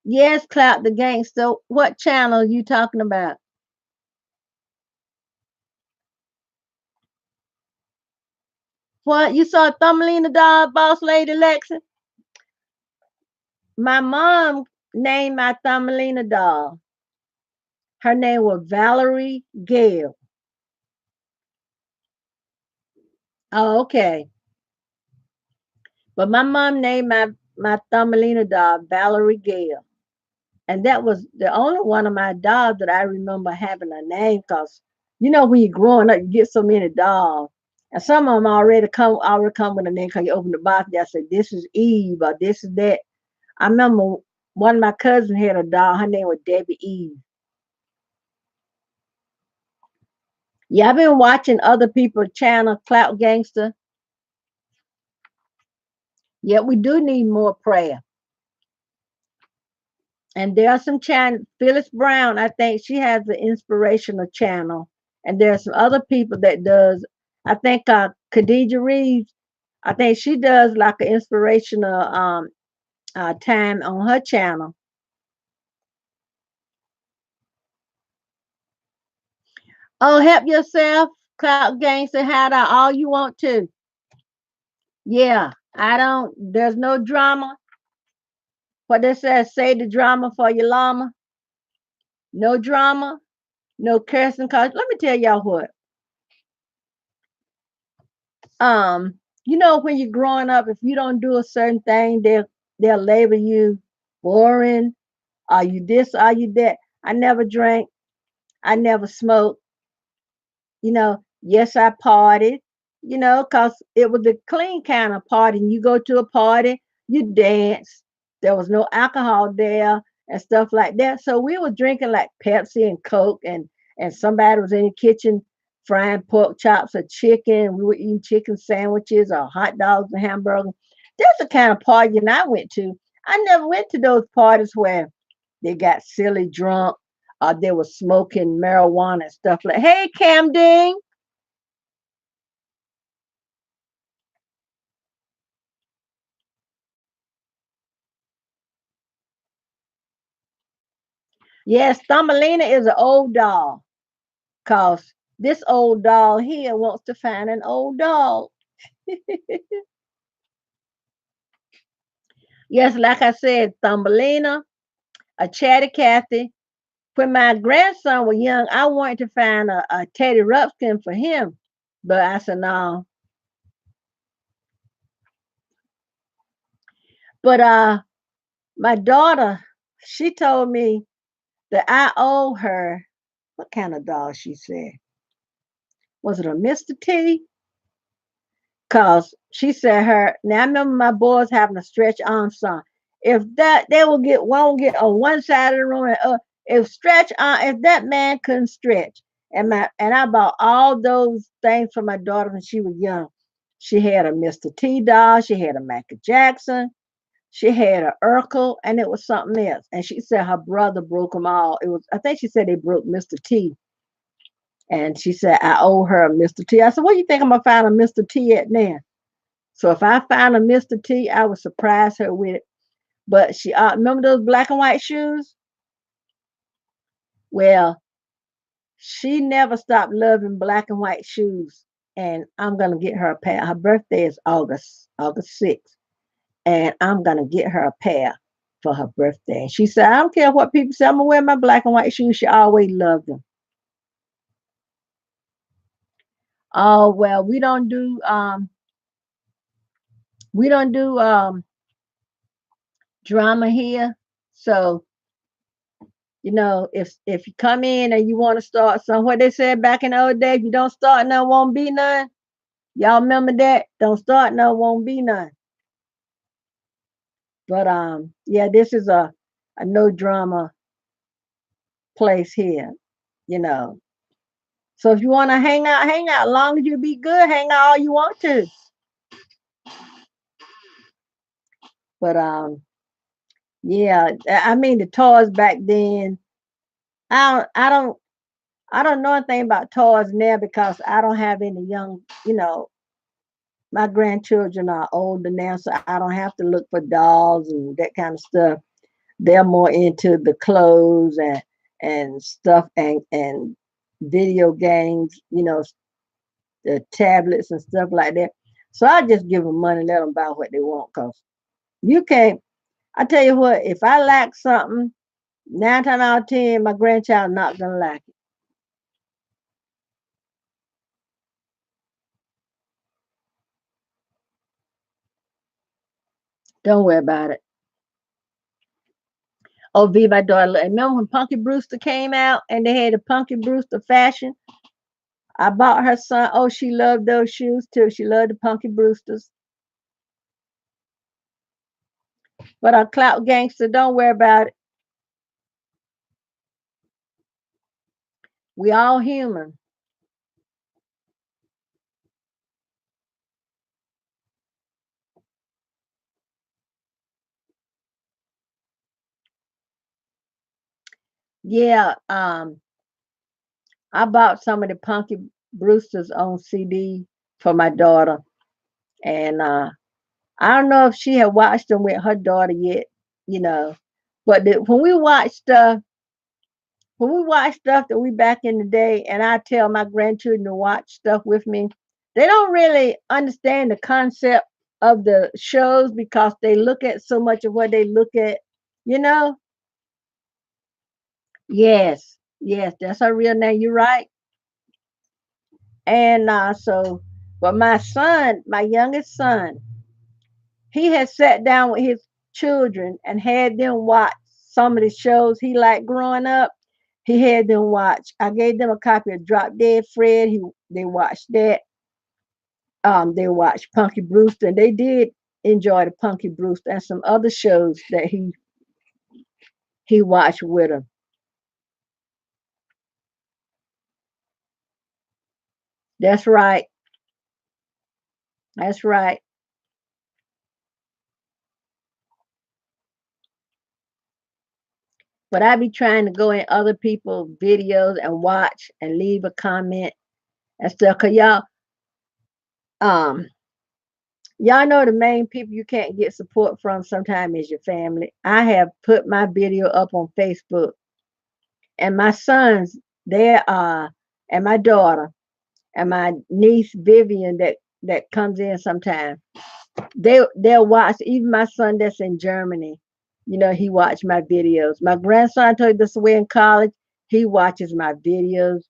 Yes, Clout the Gangster. What channel you talking about? What you saw Thumbelina doll, boss lady Lexa? My mom named my Thumbelina doll. Her name was Valerie Gale. Oh, okay. But my mom named my Thumbelina doll Valerie Gale. And that was the only one of my dolls that I remember having a name because when you're growing up, you get so many dolls. And some of them already come with a name because you open the box, they say this is Eve or this is that. I remember one of my cousins had a doll, her name was Debbie Eve. Yeah, I've been watching other people's channel, Clout Gangster. Yeah, we do need more prayer. And there are some channel, Phyllis Brown, I think she has the inspirational channel. And there are some other people that does. I think Khadija Reeves, I think she does like an inspirational time on her channel. Oh, help yourself, Cloud Gangster, had all you want to. Yeah, I don't, there's no drama. What they say the drama for your llama. No drama, no cursing. Cause let me tell y'all what. When you're growing up, if you don't do a certain thing, they'll label you boring. Are you this? Are you that? I never drank. I never smoked. Yes, I partied. Cause it was the clean kind of party. And you go to a party, you dance. There was no alcohol there and stuff like that. So we were drinking like Pepsi and Coke, and somebody was in the kitchen frying pork chops or chicken. We were eating chicken sandwiches or hot dogs and hamburgers. That's the kind of party I went to. I never went to those parties where they got silly drunk or they were smoking marijuana and stuff like. Hey, Camden. Yes, Thumbelina is an old doll. Cause this old doll here wants to find an old doll. Yes, like I said, Thumbelina, a chatty Cathy. When my grandson was young, I wanted to find a Teddy Ruxpin for him, but I said no. But my daughter, she told me that I owe her what kind of doll? She said, was it a Mr. T? Cause she said her. Now I remember my boys having a stretch arm song. If that they will get one get on one side of the room, and if stretch on if that man couldn't stretch, and I bought all those things for my daughter when she was young. She had a Mr. T doll, she had a Michael Jackson, she had a Urkel, and it was something else. And she said her brother broke them all. It was I think she said they broke Mr. T, and she said I owe her a Mr. T. I said, what do you think I'm gonna find a Mr. T at now? So if I find a Mr. T, I would surprise her with it. But she remember those black and white shoes? Well, she never stopped loving black and white shoes. And I'm gonna get her a pair. Her birthday is August 6th. And I'm gonna get her a pair for her birthday. And she said, I don't care what people say, I'm gonna wear my black and white shoes. She always loved them. Oh well, we don't do drama here. So if you come in and you want to start some, what they said back in the old days, if you don't start none, won't be none. Y'all remember that? Don't start none, won't be none. But yeah, this is a no drama place here, you know. So if you want to hang out, hang out. As long as you be good, hang out all you want to. But yeah, I mean the toys back then. I don't, I don't, I don't know anything about toys now because I don't have any young, my grandchildren are older now, so I don't have to look for dolls and that kind of stuff. They're more into the clothes and stuff and video games, the tablets and stuff like that. So I just give them money, let them buy what they want. Cause you can't. I tell you what, if I like something, 9 times out of 10, my grandchild not gonna like it. Don't worry about it. Oh, V, my daughter. Remember when Punky Brewster came out and they had the Punky Brewster fashion? I bought her son. Oh, she loved those shoes too. She loved the Punky Brewsters. But our clout gangster, don't worry about it. We all human. Yeah. I bought some of the Punky Brewsters on CD for my daughter, and I don't know if she had watched them with her daughter yet, you know. But when we watch stuff that we back in the day, and I tell my grandchildren to watch stuff with me, they don't really understand the concept of the shows because they look at so much of what they look at, you know. Yes, yes, that's her real name. You're right. And but my son, my youngest son, he had sat down with his children and had them watch some of the shows he liked growing up. He had them watch. I gave them a copy of Drop Dead Fred. They watched that. They watched Punky Brewster, and they did enjoy the Punky Brewster and some other shows that he watched with them. That's right. That's right. But I be trying to go in other people's videos and watch and leave a comment and stuff. Cause um, y'all know the main people you can't get support from sometimes is your family. I have put my video up on Facebook, and my sons, they are, and my daughter, and my niece Vivian that comes in sometimes. They'll watch. Even my son that's in Germany, he watch my videos. My grandson told you this way in college. He watches my videos.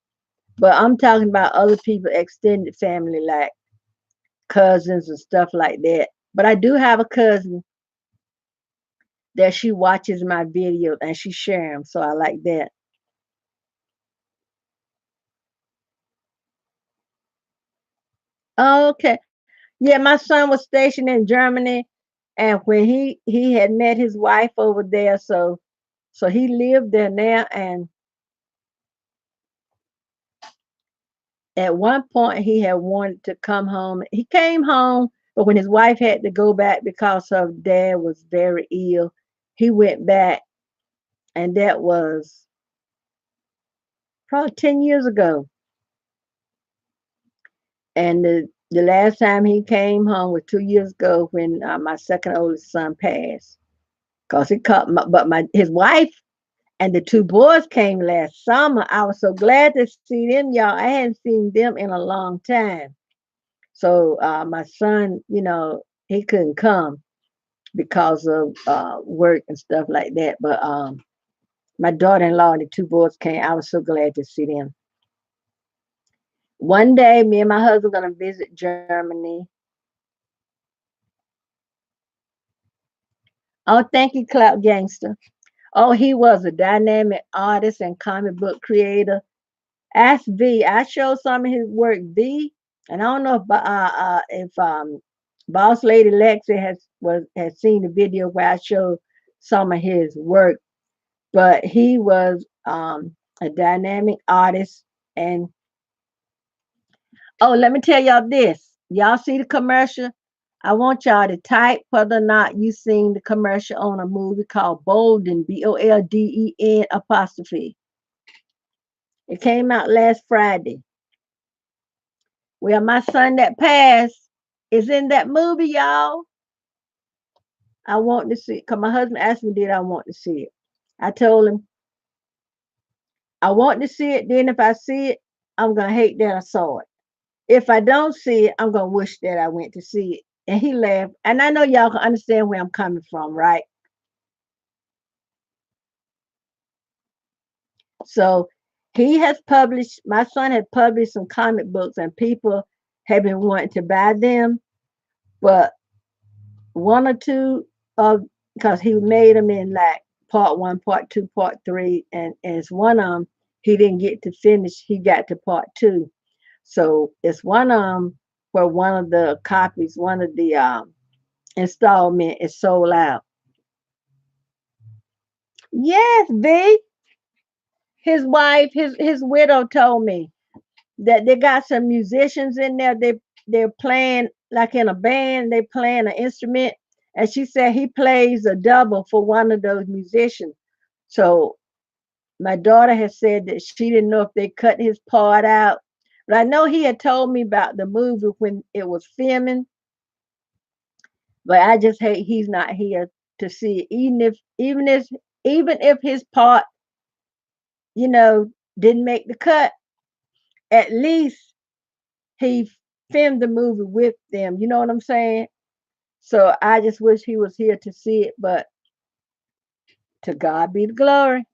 But I'm talking about other people, extended family, like cousins and stuff like that. But I do have a cousin that she watches my videos and she share them, so I like that. Oh, okay. Yeah, my son was stationed in Germany, and when he had met his wife over there, so he lived there now. And at one point, he had wanted to come home. He came home, but when his wife had to go back because her dad was very ill, he went back, and that was probably 10 years ago. And the last time he came home was 2 years ago when my second oldest son passed. Cause he caught but my his wife and the two boys came last summer. I was so glad to see them, y'all. I hadn't seen them in a long time. So my son, he couldn't come because of work and stuff like that. But my daughter-in-law and the two boys came. I was so glad to see them. One day, me and my husband gonna visit Germany. Oh, thank you, Clout Gangster. Oh, he was a dynamic artist and comic book creator. Ask V. I showed some of his work, V, and I don't know if Boss Lady Lexi has seen the video where I showed some of his work, but he was a dynamic artist. And oh, let me tell y'all this. Y'all see the commercial? I want y'all to type whether or not you seen the commercial on a movie called Bolden, Bolden apostrophe. It came out last Friday. Well, my son that passed is in that movie, y'all. I want to see it. Cause my husband asked me, did I want to see it? I told him I want to see it. Then if I see it, I'm gonna hate that I saw it. If I don't see it, I'm gonna wish that I went to see it. And he laughed. And I know y'all can understand where I'm coming from, right? So he has published. My son had published some comic books, and people have been wanting to buy them, but one or two of because he made them in like part one, part two, part three, and as one of them he didn't get to finish. He got to part two, so it's one of them where one of the copies, one of the installment is sold out. Yes, V. His wife, his widow told me that they got some musicians in there. They're playing like in a band. They playing an instrument, and she said he plays a double for one of those musicians. So my daughter has said that she didn't know if they cut his part out, but I know he had told me about the movie when it was filming. But I just hate he's not here to see it, even if his part, you know, didn't make the cut. At least he filmed the movie with them. You know what I'm saying? So I just wish he was here to see it, but to God be the glory.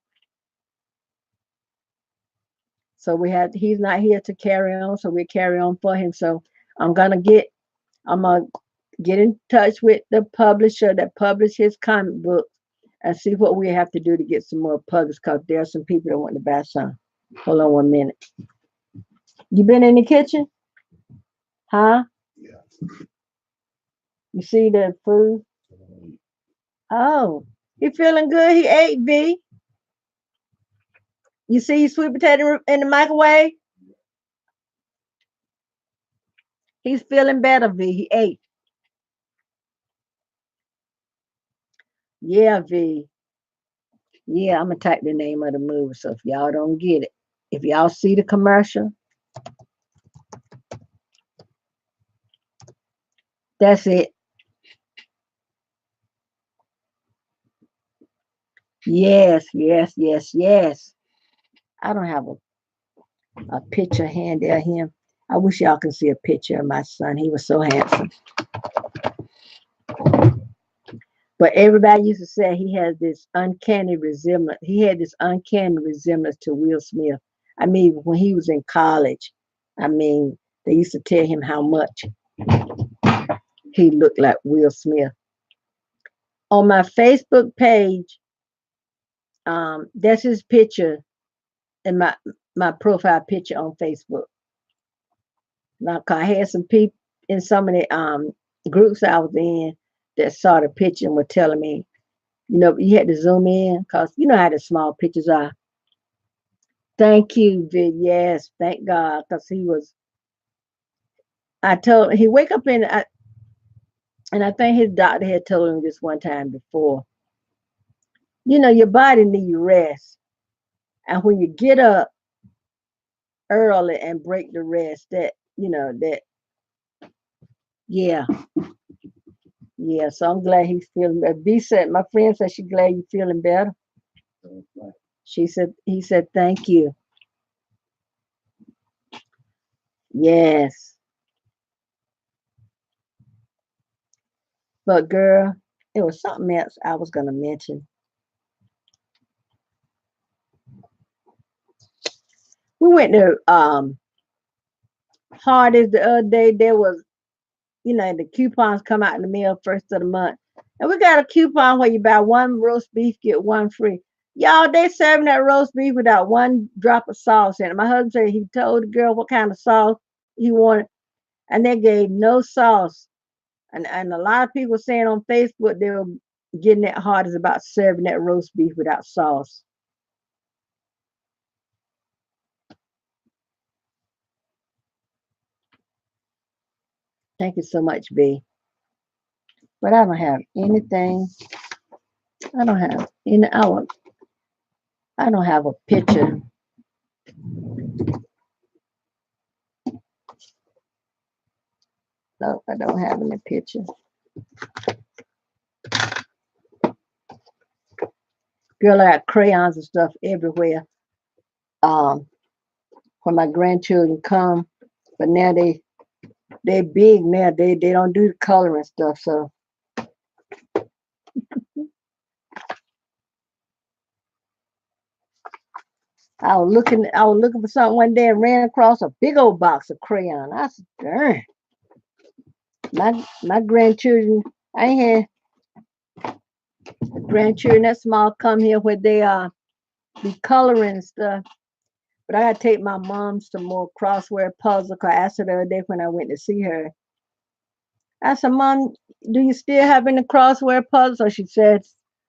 So he's not here to carry on, so we carry on for him. So I'm gonna get I'm gonna get in touch with the publisher that published his comic book and see what we have to do to get some more published because there are some people that want to buy some. Hold on 1 minute. You been in the kitchen? Huh? You see the food? Oh, he feeling good. He ate V. You see sweet potato in the microwave? He's feeling better, V. He ate. Yeah, V. Yeah, I'm gonna type the name of the movie. So if y'all don't get it, if y'all see the commercial, that's it. Yes, yes, yes, yes. I don't have a picture handy of him. I wish y'all could see a picture of my son. He was so handsome. But everybody used to say he has this uncanny resemblance. He had this uncanny resemblance to Will Smith. I mean, when he was in college, I mean, they used to tell him how much he looked like Will Smith. On my Facebook page, that's his picture and my profile picture on Facebook. Now, 'cause I had some people in some of the groups I was in that saw the picture and were telling me, you had to zoom in because you know how the small pictures are. Thank you, Vid. Yes, thank God, because he was. I told he wake up and I think his doctor had told him this one time before. Your body need rest, and when you get up early and break the rest, that yeah, yeah. So I'm glad he's feeling better. B said, my friend said she's glad you feeling better. He said, thank you. Yes, but girl, it was something else I was gonna mention. We went to Hardee's the other day. There was, the coupons come out in the mail first of the month. And we got a coupon where you buy one roast beef, get one free. Y'all, they serving that roast beef without one drop of sauce in it. My husband said he told the girl what kind of sauce he wanted, and they gave no sauce. And a lot of people saying on Facebook they were getting that hard as about serving that roast beef without sauce. Thank you so much, B. But I don't have anything. I don't have any. I don't have a picture. No, I don't have any picture. Girl, I got crayons and stuff everywhere. Um, when my grandchildren come, but now they big now. They don't do the coloring stuff. So I was looking for something one day and ran across a big old box of crayon. I said, darn, my grandchildren, I ain't had grandchildren that small come here where they be coloring and stuff. But I gotta take my mom some more crossword puzzle. 'Cause I asked her the other day when I went to see her. I said, Mom, do you still have any crossword puzzles? So she said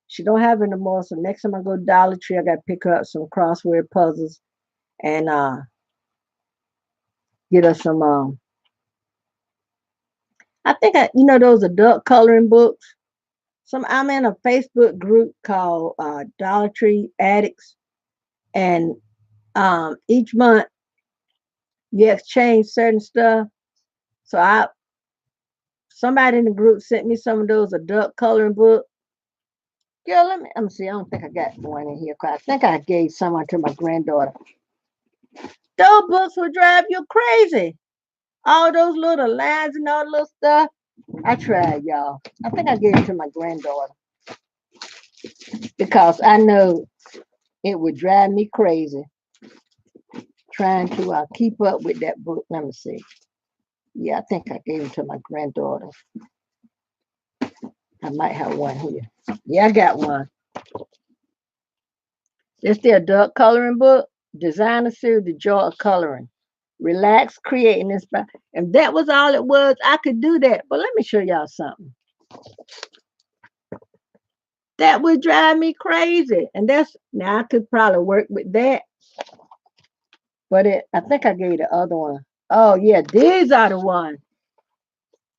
she don't have any more. So next time I go to Dollar Tree, I gotta pick her up some crossword puzzles and get her some I think those adult coloring books. I'm in a Facebook group called Dollar Tree Addicts, and each month you exchange certain stuff. So I somebody in the group sent me some of those adult coloring books. Girl, let me see. I don't think I got one in here. 'Cause I think I gave someone to my granddaughter. Those books will drive you crazy. All those little lines and all the little stuff. I tried, y'all. I think I gave it to my granddaughter because I know it would drive me crazy trying to keep up with that book. Let me see. Yeah, I think I gave it to my granddaughter. I might have one here. Yeah, I got one. It's the adult coloring book, Designer Series, The Joy of Coloring. Relax, create, and inspire. And that was all it was. I could do that. But let me show y'all something. That would drive me crazy. And that's now I could probably work with that. But I think I gave the other one. Oh yeah, these are the ones.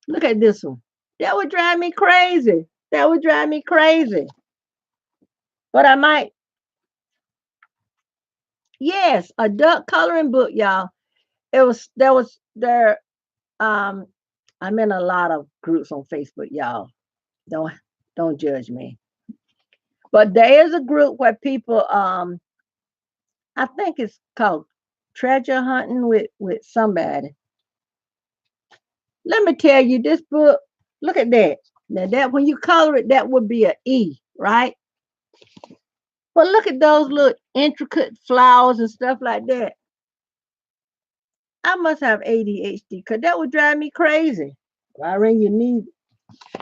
Look at this one. That would drive me crazy. That would drive me crazy. But I might. Yes, adult coloring book, y'all. It was there was there um I'm in a lot of groups on Facebook, y'all. Don't don't judge me. But there is a group where people I think it's called treasure hunting with somebody. Let me tell you this book, look at that. Now that when you color it, that would be a E, right? But look at those little intricate flowers and stuff like that. I must have ADHD because that would drive me crazy. Irene, you need.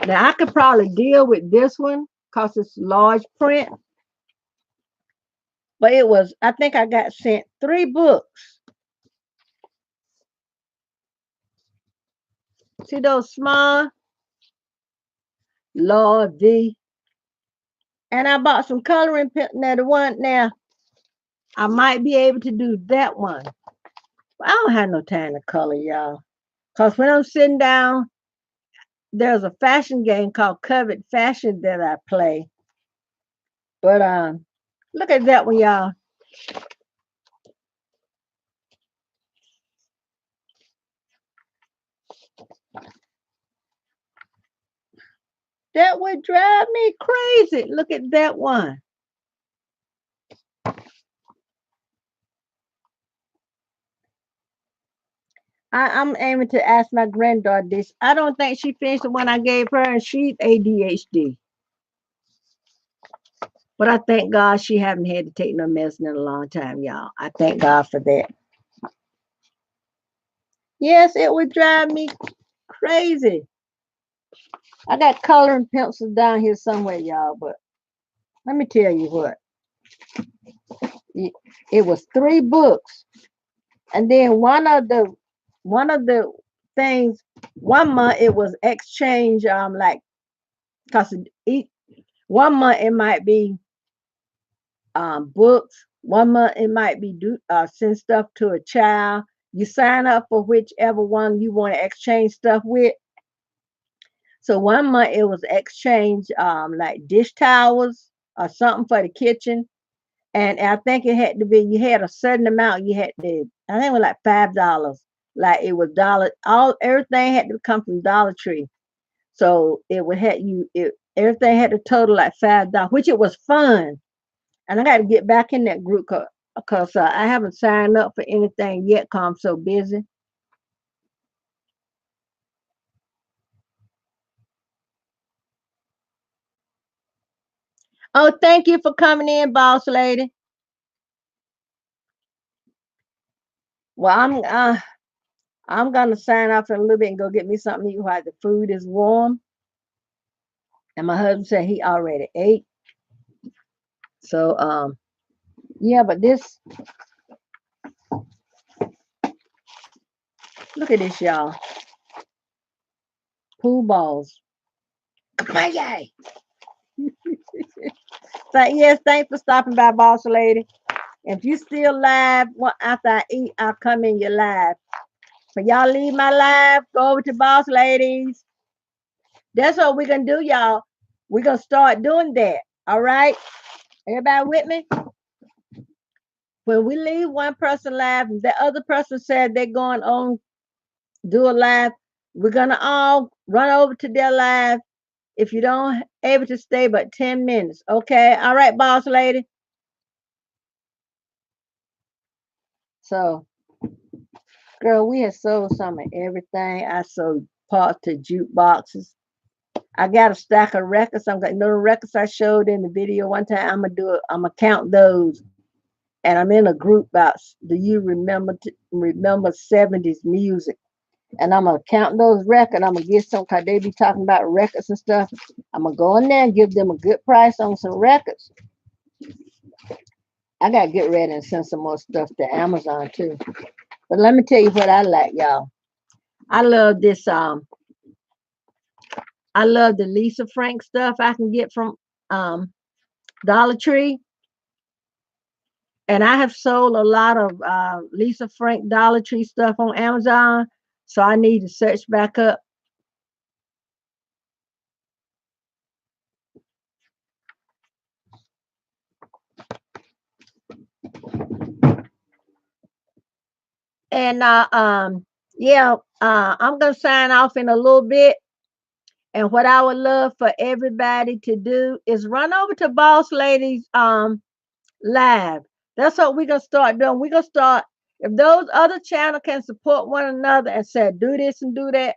Now I could probably deal with this one because it's large print, but it was. I think I got sent 3 books. See those small, Lord V, and I bought some coloring pen. Now the one now I might be able to do that one. But I don't have no time to color, y'all. Cause when I'm sitting down, there's a fashion game called Covet Fashion that I play. But look at that one, y'all. That would drive me crazy. Look at that one. I'm aiming to ask my granddaughter this. I don't think she finished the one I gave her, and she's ADHD. But I thank God she haven't had to take no medicine in a long time, y'all. I thank God for that. Yes, it would drive me crazy. I got coloring pencils down here somewhere, y'all. But let me tell you what. It it was 3 books, and then one of the things 1 month it was exchange like because each 1 month it might be books. 1 month it might be do send stuff to a child. You sign up for whichever one you want to exchange stuff with. So 1 month it was exchange like dish towels or something for the kitchen. And I think it had to be you had a certain amount you had to I think it was like $5. Like it was dollar all everything had to come from Dollar Tree. So it would have you it everything had to total like $5, which it was fun. And I got to get back in that group because I haven't signed up for anything yet because I'm so busy. Oh, thank you for coming in, boss lady. Well, I'm gonna sign off in a little bit and go get me something to eat while the food is warm. And my husband said he already ate. So yeah, but this look at this, y'all. Pool balls. Yay! So yes, thanks for stopping by, boss lady. If you still live after I eat, I'll come in your live. But y'all leave my live, go over to boss ladies. That's what we're gonna do, y'all. We're gonna start doing that. All right. Everybody with me? When we leave one person live, the other person said they're going on do a live, we're gonna all run over to their live if you don't able to stay but 10 minutes. Okay. All right, boss lady. So girl, we have sold some of everything. I sold parts to jukeboxes. I got a stack of records. I'm got no records I showed in the video one time. I'm gonna do it. I'm gonna count those. And I'm in a group about do you remember 70s music? And I'm gonna count those records. I'm gonna get some cause they be talking about records and stuff. I'm gonna go in there and give them a good price on some records. I gotta get ready and send some more stuff to Amazon too. But let me tell you what I like, y'all. I love this I love the Lisa Frank stuff I can get from um Dollar Tree. And I have sold a lot of Lisa Frank Dollar Tree stuff on Amazon. So I need to search back up. And yeah, I'm gonna sign off in a little bit. And what I would love for everybody to do is run over to Boss Ladies live. That's what we're gonna start doing. We're gonna start, if those other channels can support one another and say do this and do that,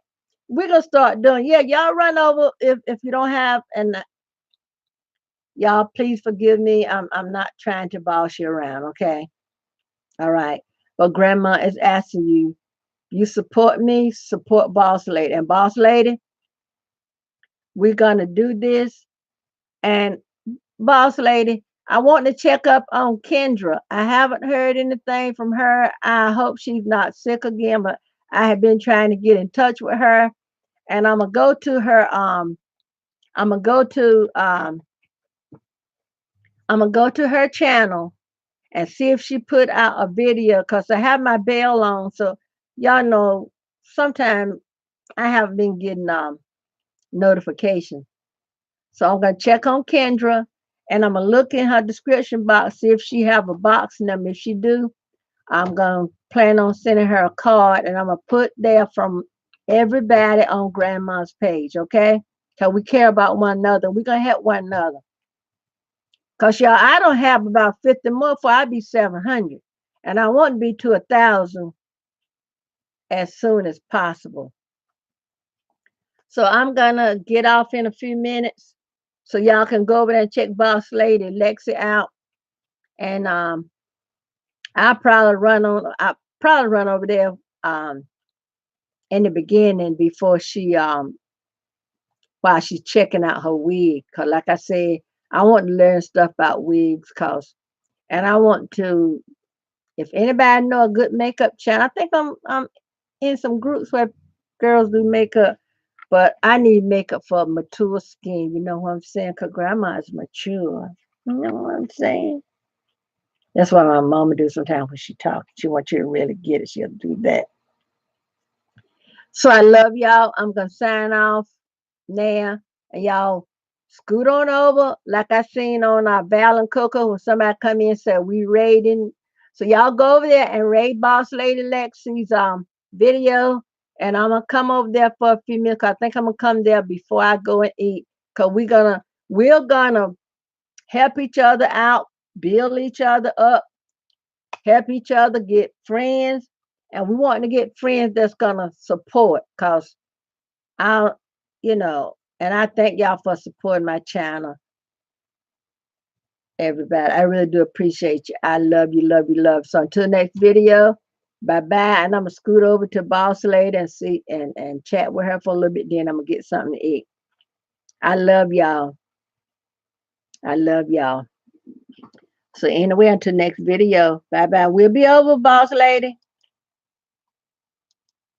we're gonna start doing. Yeah, y'all run over if you don't have, and y'all please forgive me. I'm not trying to boss you around, okay? All right. But grandma is asking you, you support me, support Boss Lady. And Boss Lady, we're gonna do this. And Boss Lady, I want to check up on Kendra. I haven't heard anything from her. I hope she's not sick again, but I have been trying to get in touch with her. And I'm gonna go to her. I'm gonna go to um, I'm gonna go to her channel and see if she put out a video. Cause I have my bell on, so y'all know. Sometimes I haven't been getting notifications. So I'm gonna check on Kendra, and I'm gonna look in her description box, see if she have a box number. If she do, I'm gonna plan on sending her a card, and I'm gonna put there from everybody on Grandma's page, okay? Cause we care about one another. We're gonna help one another. Cause y'all, I don't have about 50 more for I be 700, and I want to be to 1,000 as soon as possible. So I'm gonna get off in a few minutes, so y'all can go over there and check Boss Lady Lexi out. And I probably run over there um in the beginning before she while she's checking out her wig. Cause like I said, I want to learn stuff about wigs, cause and I want to, if anybody know a good makeup channel, I think I'm in some groups where girls do makeup, but I need makeup for mature skin, you know what I'm saying? Cause grandma is mature. You know what I'm saying? That's why my mama do sometimes when she talks. She wants you to really get it. She'll do that. So I love y'all. I'm gonna sign off now, and y'all scoot on over. Like I seen on our Val and Coco when somebody come in and said we raiding. So y'all go over there and raid Boss Lady Lexi's video, and I'm gonna come over there for a few minutes. 'Cause I think I'm gonna come there before I go and eat. Cause we're gonna help each other out, build each other up, help each other get friends, and we want to get friends that's gonna support. Cause I, and I thank y'all for supporting my channel, everybody. I really do appreciate you. I love you, love you, love. So until next video, bye bye. And I'm gonna scoot over to Boss Lady and see and chat with her for a little bit. Then I'm gonna get something to eat. I love y'all. I love y'all. So anyway, until next video, bye bye. We'll be over, Boss Lady.